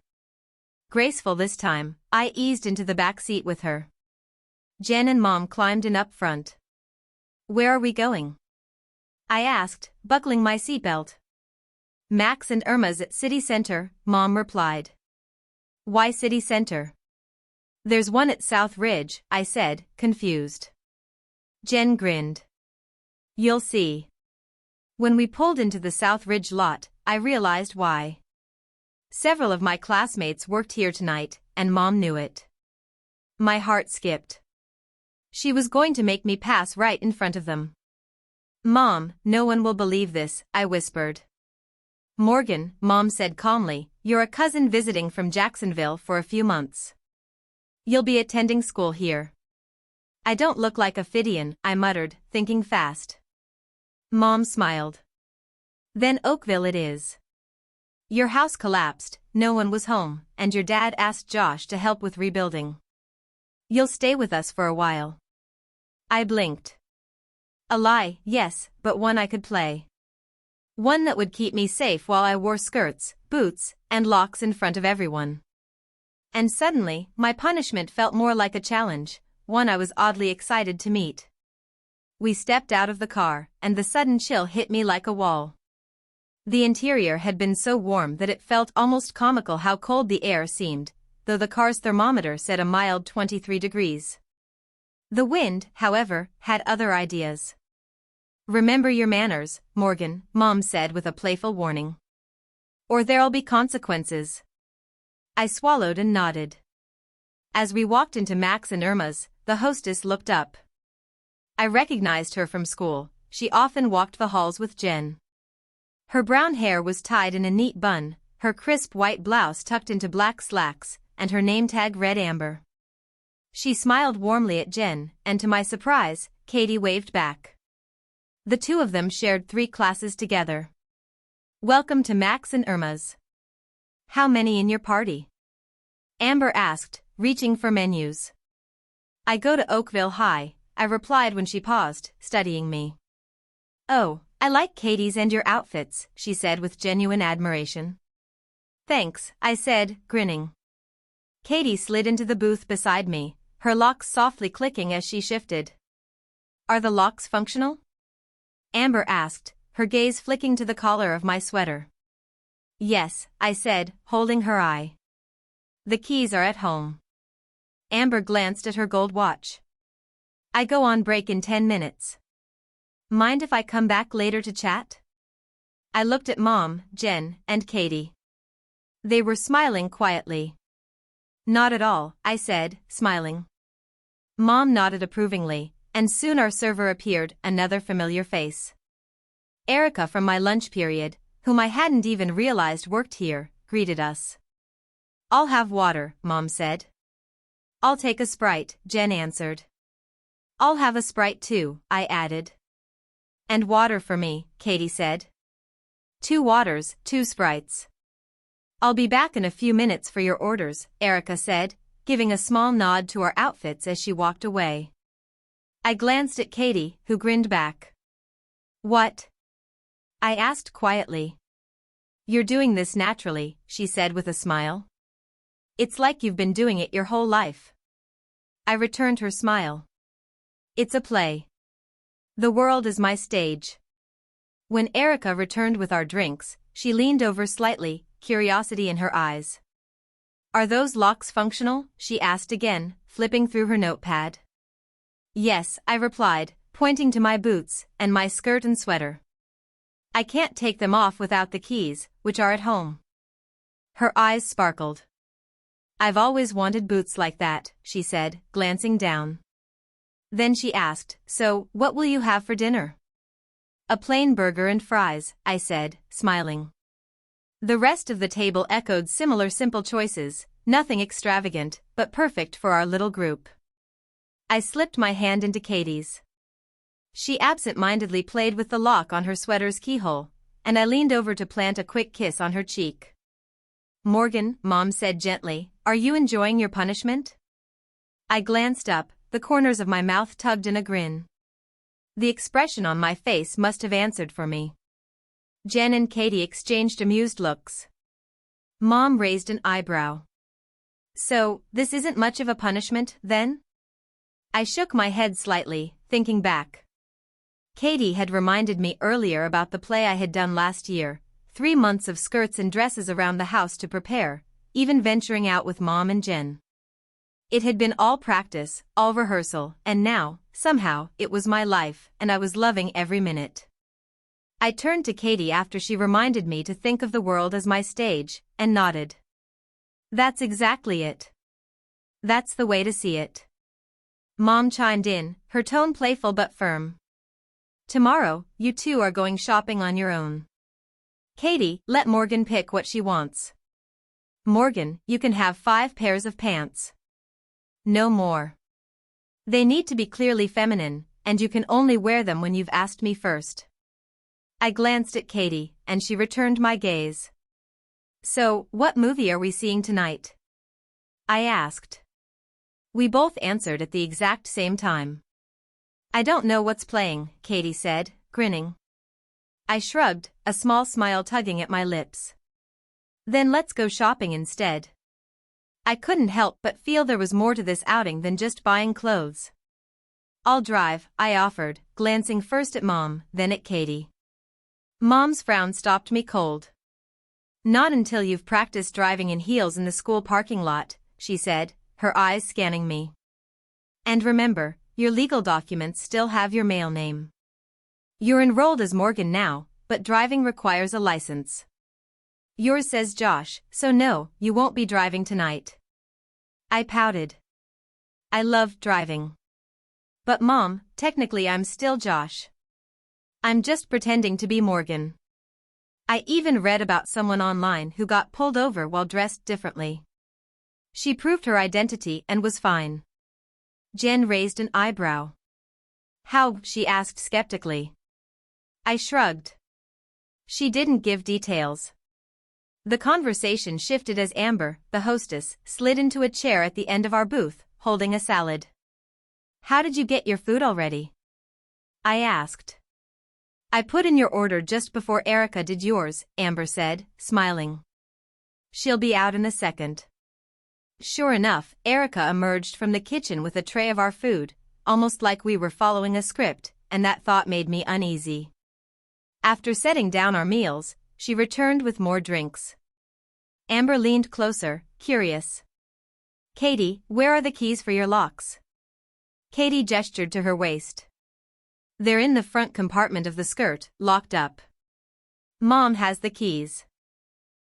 Graceful this time, I eased into the back seat with her. Jen and Mom climbed in up front. Where are we going? I asked, buckling my seatbelt. Max and Irma's at City Center, Mom replied. Why City Center? There's one at South Ridge, I said, confused. Jen grinned. You'll see. When we pulled into the South Ridge lot, I realized why. Several of my classmates worked here tonight, and Mom knew it. My heart skipped. She was going to make me pass right in front of them. Mom, no one will believe this, I whispered. Morgan, Mom said calmly, you're a cousin visiting from Jacksonville for a few months. You'll be attending school here. I don't look like a Fidian, I muttered, thinking fast. Mom smiled. Then Oakville it is. Your house collapsed, no one was home, and your dad asked Josh to help with rebuilding. You'll stay with us for a while. I blinked. A lie, yes, but one I could play. One that would keep me safe while I wore skirts, boots, and locks in front of everyone. And suddenly, my punishment felt more like a challenge, one I was oddly excited to meet. We stepped out of the car, and the sudden chill hit me like a wall. The interior had been so warm that it felt almost comical how cold the air seemed, though the car's thermometer said a mild 23 degrees. The wind, however, had other ideas. "Remember your manners, Morgan," Mom said with a playful warning. "Or there'll be consequences." I swallowed and nodded. As we walked into Max and Irma's, the hostess looked up. I recognized her from school. She often walked the halls with Jen. Her brown hair was tied in a neat bun, her crisp white blouse tucked into black slacks, and her name tag read Amber. She smiled warmly at Jen, and to my surprise, Katie waved back. The two of them shared 3 classes together. "Welcome to Max and Irma's. How many in your party?" Amber asked, reaching for menus. "I go to Oakville High," I replied when she paused, studying me. "Oh, I like Katie's and your outfits," she said with genuine admiration. "Thanks," I said, grinning. Katie slid into the booth beside me, her locks softly clicking as she shifted. "Are the locks functional?" Amber asked, her gaze flicking to the collar of my sweater. "Yes," I said, holding her eye. "The keys are at home." Amber glanced at her gold watch. "I go on break in 10 minutes. Mind if I come back later to chat?" I looked at Mom, Jen, and Katie. They were smiling quietly. "Not at all," I said, smiling. Mom nodded approvingly, and soon our server appeared, another familiar face. Erica from my lunch period, whom I hadn't even realized worked here, greeted us. "I'll have water," Mom said. "I'll take a Sprite," Jen answered. "I'll have a Sprite too," I added. "And water for me," Katie said. "2 waters, 2 Sprites." "I'll be back in a few minutes for your orders," Erica said, giving a small nod to our outfits as she walked away. I glanced at Katie, who grinned back. "What?" I asked quietly. "You're doing this naturally," she said with a smile. "It's like you've been doing it your whole life." I returned her smile. "It's a play. The world is my stage." When Erica returned with our drinks, she leaned over slightly, curiosity in her eyes. "Are those locks functional?" she asked again, flipping through her notepad. "Yes," I replied, pointing to my boots and my skirt and sweater. "I can't take them off without the keys, which are at home." Her eyes sparkled. "I've always wanted boots like that," she said, glancing down. Then she asked, "So, what will you have for dinner?" "A plain burger and fries," I said, smiling. The rest of the table echoed similar simple choices, nothing extravagant, but perfect for our little group. I slipped my hand into Katie's. She absent-mindedly played with the lock on her sweater's keyhole, and I leaned over to plant a quick kiss on her cheek. "Morgan," Mom said gently, "are you enjoying your punishment?" I glanced up, the corners of my mouth tugged in a grin. The expression on my face must have answered for me. Jen and Katie exchanged amused looks. Mom raised an eyebrow. "So, this isn't much of a punishment, then?" I shook my head slightly, thinking back. Katie had reminded me earlier about the play I had done last year, 3 months of skirts and dresses around the house to prepare, even venturing out with Mom and Jen. It had been all practice, all rehearsal, and now, somehow, it was my life, and I was loving every minute. I turned to Katie after she reminded me to think of the world as my stage, and nodded. "That's exactly it. That's the way to see it." Mom chimed in, her tone playful but firm. "Tomorrow, you two are going shopping on your own. Katie, let Morgan pick what she wants. Morgan, you can have 5 pairs of pants. No more. They need to be clearly feminine, and you can only wear them when you've asked me first." I glanced at Katie, and she returned my gaze. "So, what movie are we seeing tonight?" I asked. We both answered at the exact same time. "I don't know what's playing," Katie said, grinning. I shrugged, a small smile tugging at my lips. "Then let's go shopping instead." I couldn't help but feel there was more to this outing than just buying clothes. "I'll drive," I offered, glancing first at Mom, then at Katie. Mom's frown stopped me cold. Not until you've practiced driving in heels in the school parking lot, she said, her eyes scanning me. And remember, your legal documents still have your male name. You're enrolled as Morgan now, but driving requires a license. Yours says Josh, so no, you won't be driving tonight. I pouted. I loved driving. But Mom, technically I'm still Josh. I'm just pretending to be Morgan. I even read about someone online who got pulled over while dressed differently. She proved her identity and was fine. Jen raised an eyebrow. How? She asked skeptically. I shrugged. She didn't give details. The conversation shifted as Amber, the hostess, slid into a chair at the end of our booth, holding a salad. How did you get your food already? I asked. I put in your order just before Erica did yours, Amber said, smiling. She'll be out in a second. Sure enough, Erica emerged from the kitchen with a tray of our food, almost like we were following a script, and that thought made me uneasy. After setting down our meals, she returned with more drinks. Amber leaned closer, curious. Katie, where are the keys for your locks? Katie gestured to her waist. They're in the front compartment of the skirt, locked up. Mom has the keys.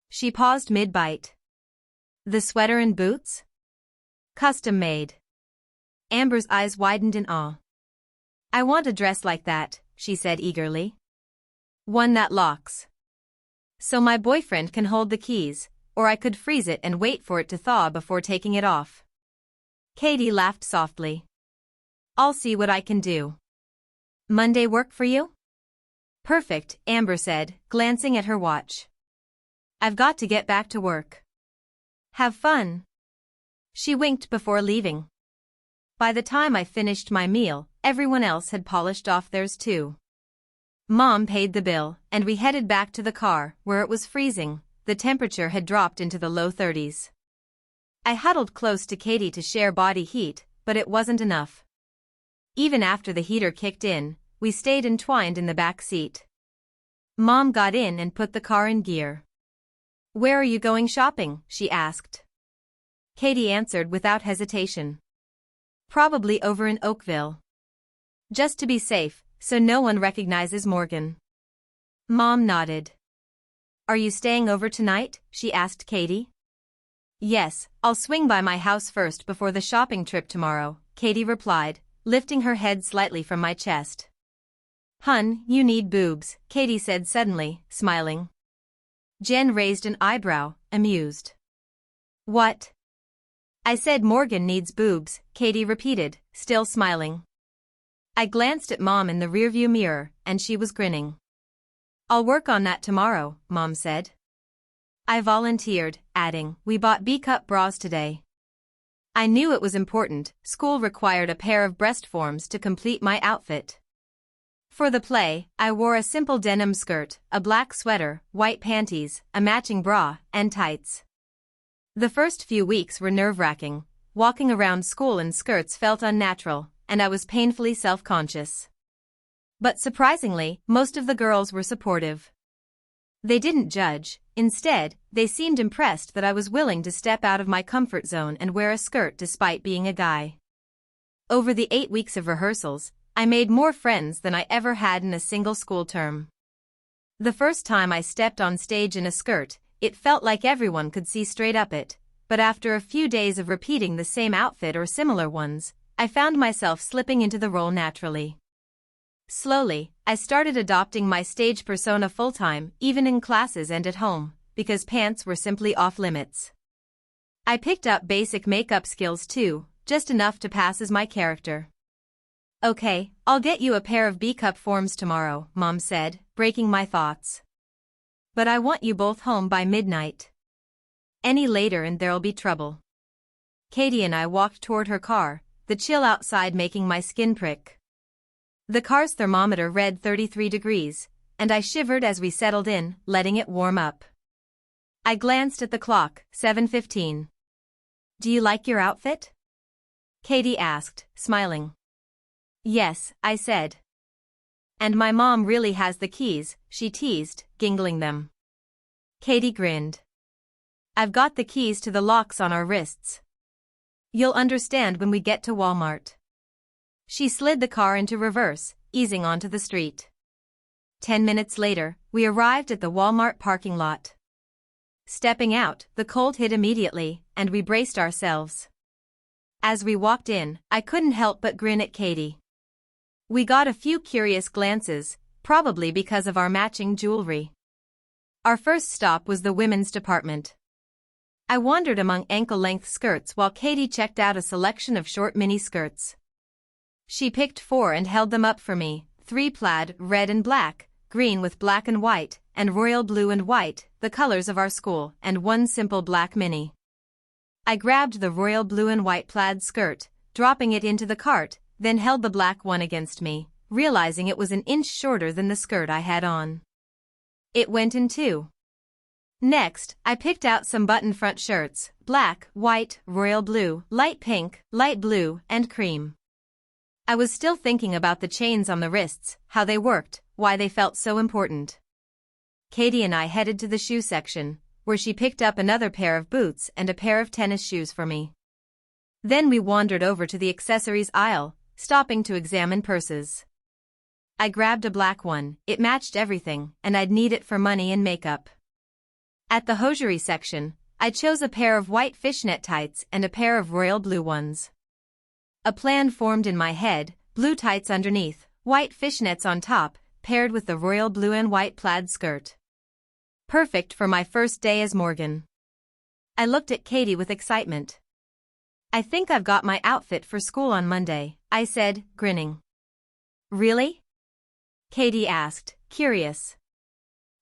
She paused mid-bite. The sweater and boots? Custom made. Amber's eyes widened in awe. I want a dress like that, she said eagerly. One that locks. So my boyfriend can hold the keys, or I could freeze it and wait for it to thaw before taking it off. Katie laughed softly. I'll see what I can do. Monday work for you? Perfect, Amber said, glancing at her watch. I've got to get back to work. Have fun. She winked before leaving. By the time I finished my meal, everyone else had polished off theirs too. Mom paid the bill, and we headed back to the car, where it was freezing. The temperature had dropped into the low 30s. I huddled close to Katie to share body heat, but it wasn't enough. Even after the heater kicked in, we stayed entwined in the back seat. Mom got in and put the car in gear. Where are you going shopping? She asked. Katie answered without hesitation. Probably over in Oakville. Just to be safe, so no one recognizes Morgan. Mom nodded. Are you staying over tonight? She asked Katie. Yes, I'll swing by my house first before the shopping trip tomorrow, Katie replied, lifting her head slightly from my chest. Hun, you need boobs, Katie said suddenly, smiling. Jen raised an eyebrow, amused. What? I said Morgan needs boobs, Katie repeated, still smiling. I glanced at Mom in the rearview mirror, and she was grinning. I'll work on that tomorrow, Mom said. I volunteered, adding, we bought B-cup bras today. I knew it was important. School required a pair of breast forms to complete my outfit. For the play, I wore a simple denim skirt, a black sweater, white panties, a matching bra, and tights. The first few weeks were nerve-wracking. Walking around school in skirts felt unnatural, and I was painfully self-conscious. But surprisingly, most of the girls were supportive. They didn't judge. Instead, they seemed impressed that I was willing to step out of my comfort zone and wear a skirt despite being a guy. Over the 8 weeks of rehearsals, I made more friends than I ever had in a single school term. The first time I stepped on stage in a skirt, it felt like everyone could see straight up it, but after a few days of repeating the same outfit or similar ones, I found myself slipping into the role naturally. Slowly, I started adopting my stage persona full-time, even in classes and at home, because pants were simply off-limits. I picked up basic makeup skills too, just enough to pass as my character. Okay, I'll get you a pair of B-cup forms tomorrow, Mom said, breaking my thoughts. But I want you both home by midnight. Any later and there'll be trouble. Katie and I walked toward her car, the chill outside making my skin prick. The car's thermometer read 33 degrees, and I shivered as we settled in, letting it warm up. I glanced at the clock, 7:15. Do you like your outfit? Katie asked, smiling. Yes, I said. And my mom really has the keys, she teased, gingling them. Katie grinned. I've got the keys to the locks on our wrists. You'll understand when we get to Walmart. She slid the car into reverse, easing onto the street. 10 minutes later, we arrived at the Walmart parking lot. Stepping out, the cold hit immediately, and we braced ourselves. As we walked in, I couldn't help but grin at Katie. We got a few curious glances, probably because of our matching jewelry. Our first stop was the women's department. I wandered among ankle-length skirts while Katie checked out a selection of short mini skirts. She picked 4 and held them up for me, 3 plaid, red and black, green with black and white, and royal blue and white, the colors of our school, and 1 simple black mini. I grabbed the royal blue and white plaid skirt, dropping it into the cart, then held the black one against me, realizing it was an inch shorter than the skirt I had on. It went in 2. Next, I picked out some button front shirts, black, white, royal blue, light pink, light blue, and cream. I was still thinking about the chains on the wrists, how they worked, why they felt so important. Katie and I headed to the shoe section, where she picked up another pair of boots and a pair of tennis shoes for me. Then we wandered over to the accessories aisle, stopping to examine purses. I grabbed a black one, it matched everything, and I'd need it for money and makeup. At the hosiery section, I chose a pair of white fishnet tights and a pair of royal blue ones. A plan formed in my head, blue tights underneath, white fishnets on top, paired with the royal blue and white plaid skirt. Perfect for my first day as Morgan. I looked at Katie with excitement. I think I've got my outfit for school on Monday, I said, grinning. Really? Katie asked, curious.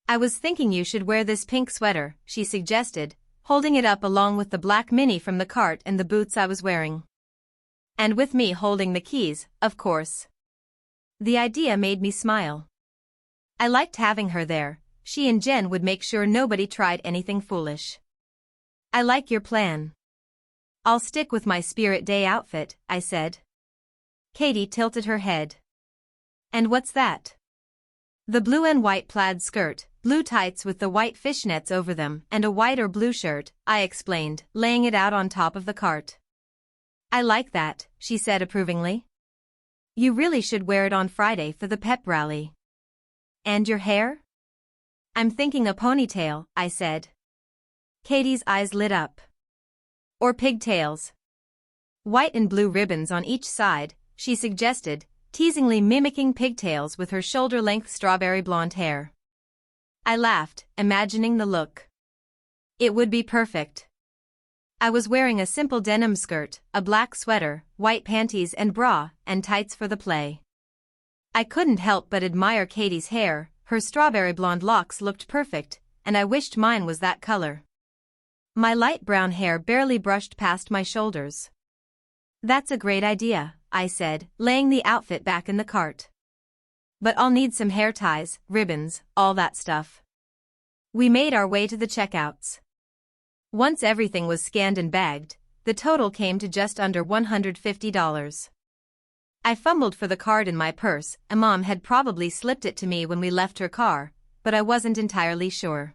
I was thinking you should wear this pink sweater, she suggested, holding it up along with the black mini from the cart and the boots I was wearing. And with me holding the keys, of course. The idea made me smile. I liked having her there, she and Jen would make sure nobody tried anything foolish. I like your plan. I'll stick with my Spirit Day outfit, I said. Katie tilted her head. And what's that? The blue and white plaid skirt, blue tights with the white fishnets over them, and a white or blue shirt, I explained, laying it out on top of the cart. I like that, she said approvingly. You really should wear it on Friday for the pep rally. And your hair? I'm thinking a ponytail, I said. Katie's eyes lit up. Or pigtails. White and blue ribbons on each side, she suggested, teasingly mimicking pigtails with her shoulder-length strawberry blonde hair. I laughed, imagining the look. It would be perfect. I was wearing a simple denim skirt, a black sweater, white panties and bra, and tights for the play. I couldn't help but admire Katie's hair, her strawberry blonde locks looked perfect, and I wished mine was that color. My light brown hair barely brushed past my shoulders. That's a great idea, I said, laying the outfit back in the cart. But I'll need some hair ties, ribbons, all that stuff. We made our way to the checkouts. Once everything was scanned and bagged, the total came to just under $150. I fumbled for the card in my purse, and Mom had probably slipped it to me when we left her car, but I wasn't entirely sure.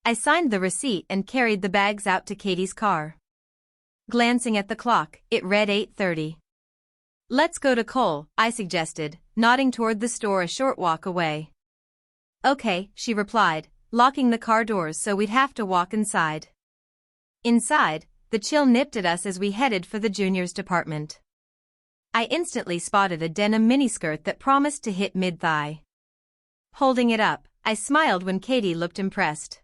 I signed the receipt and carried the bags out to Katie's car. Glancing at the clock, it read 8:30. Let's go to Cole, I suggested, nodding toward the store a short walk away. Okay, she replied, locking the car doors so we'd have to walk inside. Inside, the chill nipped at us as we headed for the juniors department. I instantly spotted a denim miniskirt that promised to hit mid-thigh. Holding it up, I smiled when Katie looked impressed.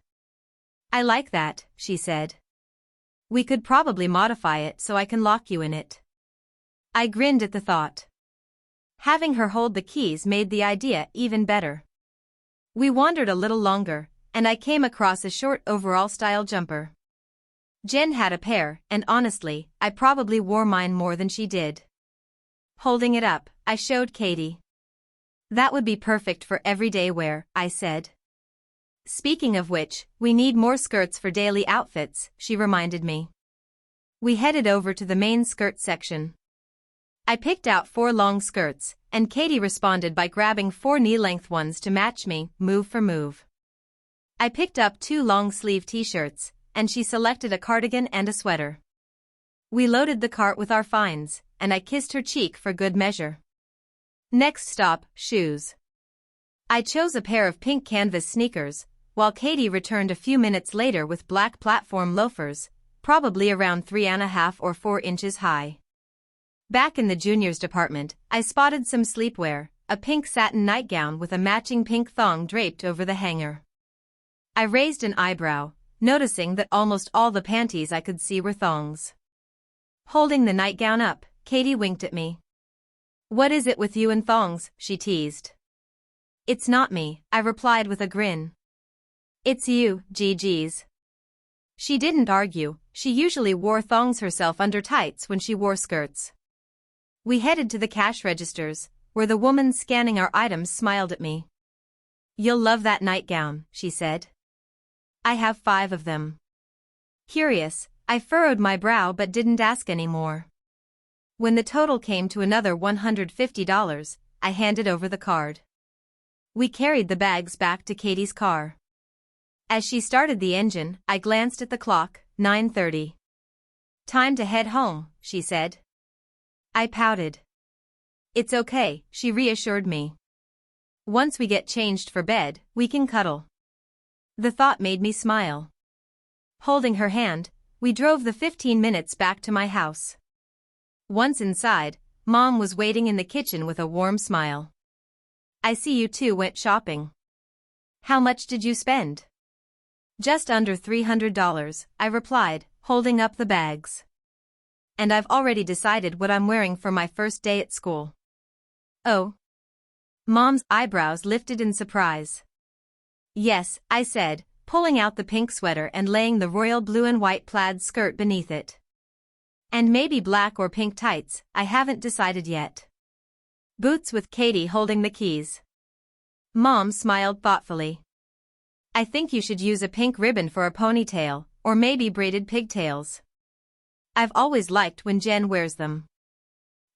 I like that, she said. We could probably modify it so I can lock you in it. I grinned at the thought. Having her hold the keys made the idea even better. We wandered a little longer, and I came across a short overall-style jumper. Jen had a pair, and honestly, I probably wore mine more than she did. Holding it up, I showed Katie. That would be perfect for everyday wear, I said. Speaking of which, we need more skirts for daily outfits, she reminded me. We headed over to the main skirt section. I picked out 4 long skirts, and Katie responded by grabbing 4 knee-length ones to match me, move for move. I picked up 2 long-sleeve t-shirts, and she selected a cardigan and a sweater. We loaded the cart with our finds, and I kissed her cheek for good measure. Next stop, shoes. I chose a pair of pink canvas sneakers, while Katie returned a few minutes later with black platform loafers, probably around 3.5 or 4 inches high. Back in the juniors department, I spotted some sleepwear, a pink satin nightgown with a matching pink thong draped over the hanger. I raised an eyebrow, noticing that almost all the panties I could see were thongs. Holding the nightgown up, Katie winked at me. "What is it with you and thongs?" she teased. "It's not me," I replied with a grin. "It's you, GG's." She didn't argue, she usually wore thongs herself under tights when she wore skirts. We headed to the cash registers, where the woman scanning our items smiled at me. "You'll love that nightgown," she said. "I have 5 of them." Curious, I furrowed my brow but didn't ask any more. When the total came to another $150, I handed over the card. We carried the bags back to Katie's car. As she started the engine, I glanced at the clock, 9:30. "Time to head home," she said. I pouted. "It's okay," she reassured me. "Once we get changed for bed, we can cuddle." The thought made me smile. Holding her hand, we drove the 15 minutes back to my house. Once inside, Mom was waiting in the kitchen with a warm smile. "I see you two went shopping. How much did you spend?" "Just under $300, I replied, holding up the bags. "And I've already decided what I'm wearing for my first day at school." "Oh?" Mom's eyebrows lifted in surprise. "Yes," I said, pulling out the pink sweater and laying the royal blue and white plaid skirt beneath it. "And maybe black or pink tights, I haven't decided yet." Boots with Katie holding the keys. Mom smiled thoughtfully. "I think you should use a pink ribbon for a ponytail, or maybe braided pigtails. I've always liked when Jen wears them."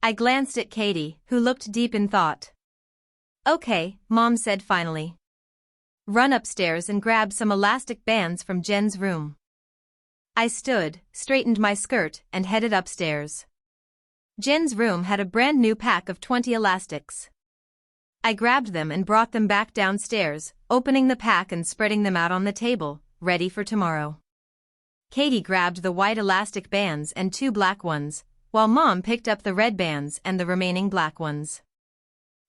I glanced at Katie, who looked deep in thought. "Okay," Mom said finally. "Run upstairs and grab some elastic bands from Jen's room." I stood, straightened my skirt, and headed upstairs. Jen's room had a brand new pack of 20 elastics. I grabbed them and brought them back downstairs, opening the pack and spreading them out on the table, ready for tomorrow. Katie grabbed the white elastic bands and 2 black ones, while Mom picked up the red bands and the remaining black ones.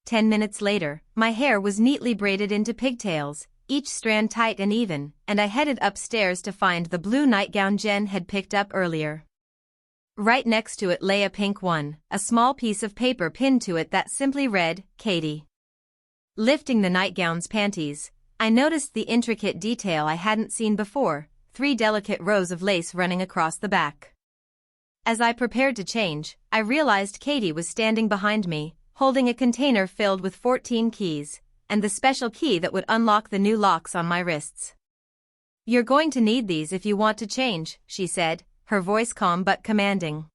10 minutes later, my hair was neatly braided into pigtails, each strand tight and even, and I headed upstairs to find the blue nightgown Jen had picked up earlier. Right next to it lay a pink one, a small piece of paper pinned to it that simply read, "Katie." Lifting the nightgown's panties, I noticed the intricate detail I hadn't seen before, 3 delicate rows of lace running across the back. As I prepared to change, I realized Katie was standing behind me, holding a container filled with 14 keys, and the special key that would unlock the new locks on my wrists. "You're going to need these if you want to change," she said, her voice calm but commanding.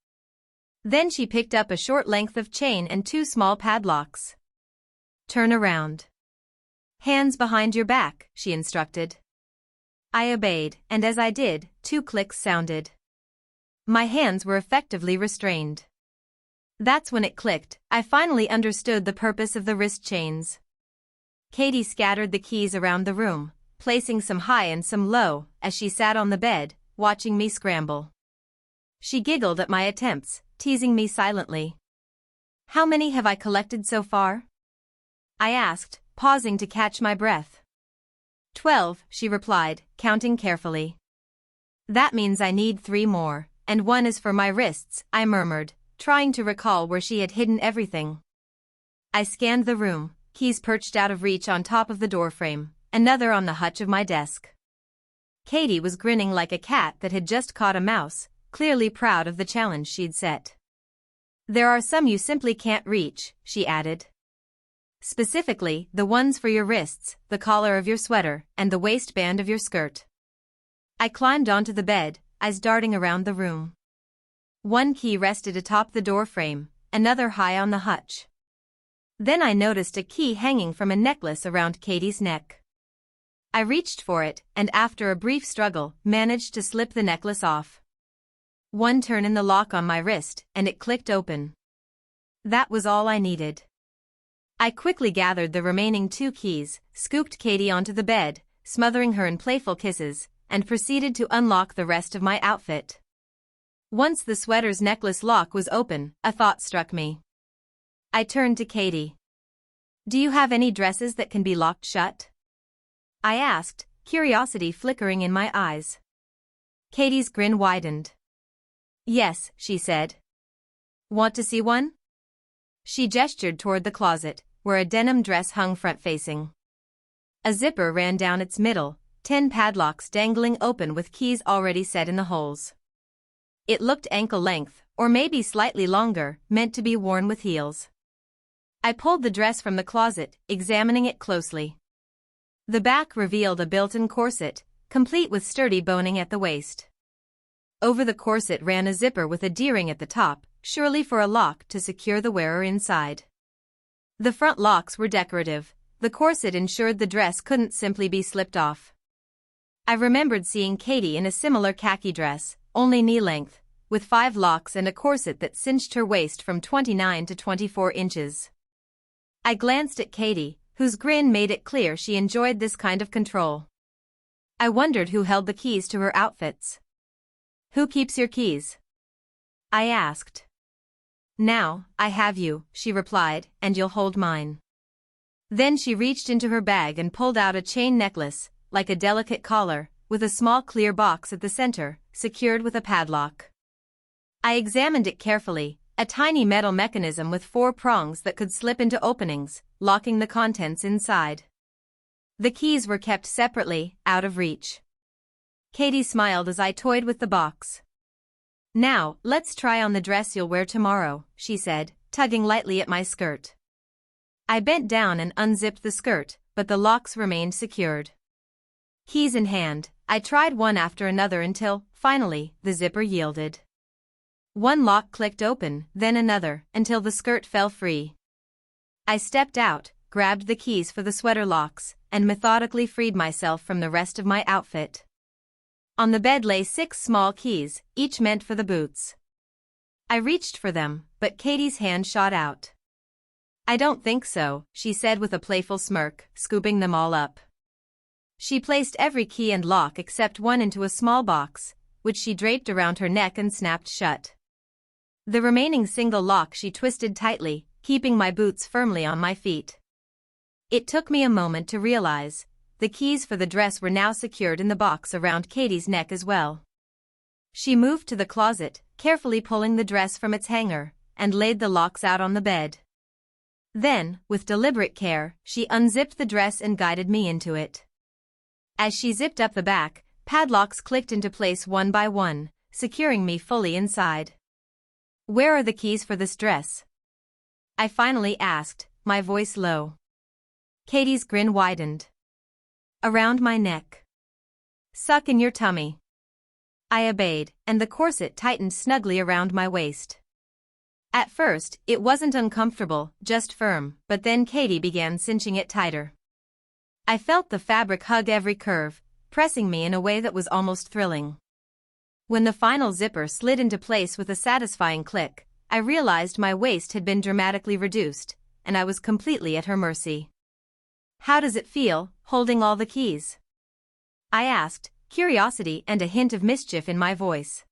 Then she picked up a short length of chain and 2 small padlocks. "Turn around. Hands behind your back," she instructed. I obeyed, and as I did, 2 clicks sounded. My hands were effectively restrained. That's when it clicked, I finally understood the purpose of the wrist chains. Katie scattered the keys around the room, placing some high and some low, as she sat on the bed, watching me scramble. She giggled at my attempts, teasing me silently. "How many have I collected so far?" I asked, pausing to catch my breath. 12, she replied, counting carefully. "That means I need 3 more, and 1 is for my wrists," I murmured, trying to recall where she had hidden everything. I scanned the room, keys perched out of reach on top of the doorframe, another on the hutch of my desk. Katie was grinning like a cat that had just caught a mouse, clearly proud of the challenge she'd set. "There are some you simply can't reach," she added. "Specifically, the ones for your wrists, the collar of your sweater, and the waistband of your skirt." I climbed onto the bed, eyes darting around the room. 1 key rested atop the doorframe, another high on the hutch. Then I noticed a key hanging from a necklace around Katie's neck. I reached for it, and after a brief struggle, managed to slip the necklace off. One turn in the lock on my wrist, and it clicked open. That was all I needed. I quickly gathered the remaining 2 keys, scooped Katie onto the bed, smothering her in playful kisses, and proceeded to unlock the rest of my outfit. Once the sweater's necklace lock was open, a thought struck me. I turned to Katie. "Do you have any dresses that can be locked shut?" I asked, curiosity flickering in my eyes. Katie's grin widened. "Yes," she said. "Want to see one?" She gestured toward the closet, where a denim dress hung front-facing. A zipper ran down its middle, 10 padlocks dangling open with keys already set in the holes. It looked ankle-length, or maybe slightly longer, meant to be worn with heels. I pulled the dress from the closet, examining it closely. The back revealed a built-in corset, complete with sturdy boning at the waist. Over the corset ran a zipper with a D-ring at the top, surely for a lock to secure the wearer inside. The front locks were decorative. The corset ensured the dress couldn't simply be slipped off. I remembered seeing Katie in a similar khaki dress, only knee-length, with 5 locks and a corset that cinched her waist from 29 to 24 inches. I glanced at Katie, whose grin made it clear she enjoyed this kind of control. I wondered who held the keys to her outfits. "Who keeps your keys?" I asked. "Now, I have you," she replied, "and you'll hold mine." Then she reached into her bag and pulled out a chain necklace, like a delicate collar, with a small clear box at the center, secured with a padlock. I examined it carefully, a tiny metal mechanism with 4 prongs that could slip into openings, locking the contents inside. The keys were kept separately, out of reach. Katie smiled as I toyed with the box. "Now, let's try on the dress you'll wear tomorrow," she said, tugging lightly at my skirt. I bent down and unzipped the skirt, but the locks remained secured. Keys in hand, I tried one after another until, finally, the zipper yielded. One lock clicked open, then another, until the skirt fell free. I stepped out, grabbed the keys for the sweater locks, and methodically freed myself from the rest of my outfit. On the bed lay 6 small keys, each meant for the boots. I reached for them, but Katie's hand shot out. "I don't think so," she said with a playful smirk, scooping them all up. She placed every key and lock except one into a small box, which she draped around her neck and snapped shut. The remaining single lock she twisted tightly, keeping my boots firmly on my feet. It took me a moment to realize. The keys for the dress were now secured in the box around Katie's neck as well. She moved to the closet, carefully pulling the dress from its hanger, and laid the locks out on the bed. Then, with deliberate care, she unzipped the dress and guided me into it. As she zipped up the back, padlocks clicked into place one by one, securing me fully inside. "Where are the keys for this dress?" I finally asked, my voice low. Katie's grin widened. "Around my neck. Suck in your tummy." I obeyed, and the corset tightened snugly around my waist. At first, it wasn't uncomfortable, just firm, but then Katie began cinching it tighter. I felt the fabric hug every curve, pressing me in a way that was almost thrilling. When the final zipper slid into place with a satisfying click, I realized my waist had been dramatically reduced, and I was completely at her mercy. "How does it feel, holding all the keys?" I asked, curiosity and a hint of mischief in my voice.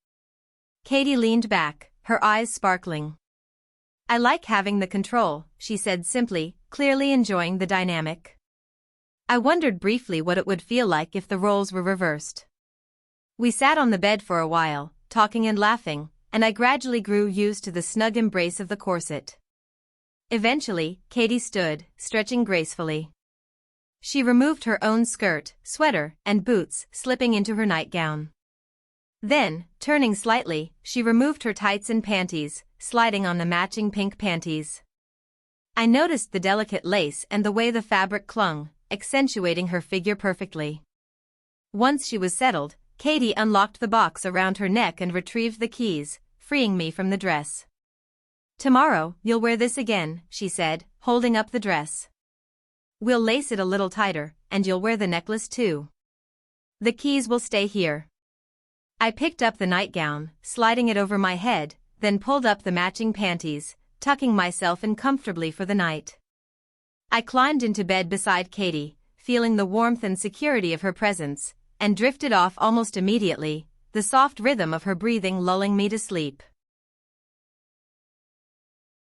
Katie leaned back, her eyes sparkling. "I like having the control," she said simply, clearly enjoying the dynamic. I wondered briefly what it would feel like if the roles were reversed. We sat on the bed for a while, talking and laughing, and I gradually grew used to the snug embrace of the corset. Eventually, Katie stood, stretching gracefully. She removed her own skirt, sweater, and boots, slipping into her nightgown. Then, turning slightly, she removed her tights and panties, sliding on the matching pink panties. I noticed the delicate lace and the way the fabric clung, accentuating her figure perfectly. Once she was settled, Katie unlocked the box around her neck and retrieved the keys, freeing me from the dress. Tomorrow, you'll wear this again, she said, holding up the dress. We'll lace it a little tighter, and you'll wear the necklace too. The keys will stay here. I picked up the nightgown, sliding it over my head, then pulled up the matching panties, tucking myself in comfortably for the night. I climbed into bed beside Katie, feeling the warmth and security of her presence, and drifted off almost immediately, the soft rhythm of her breathing lulling me to sleep.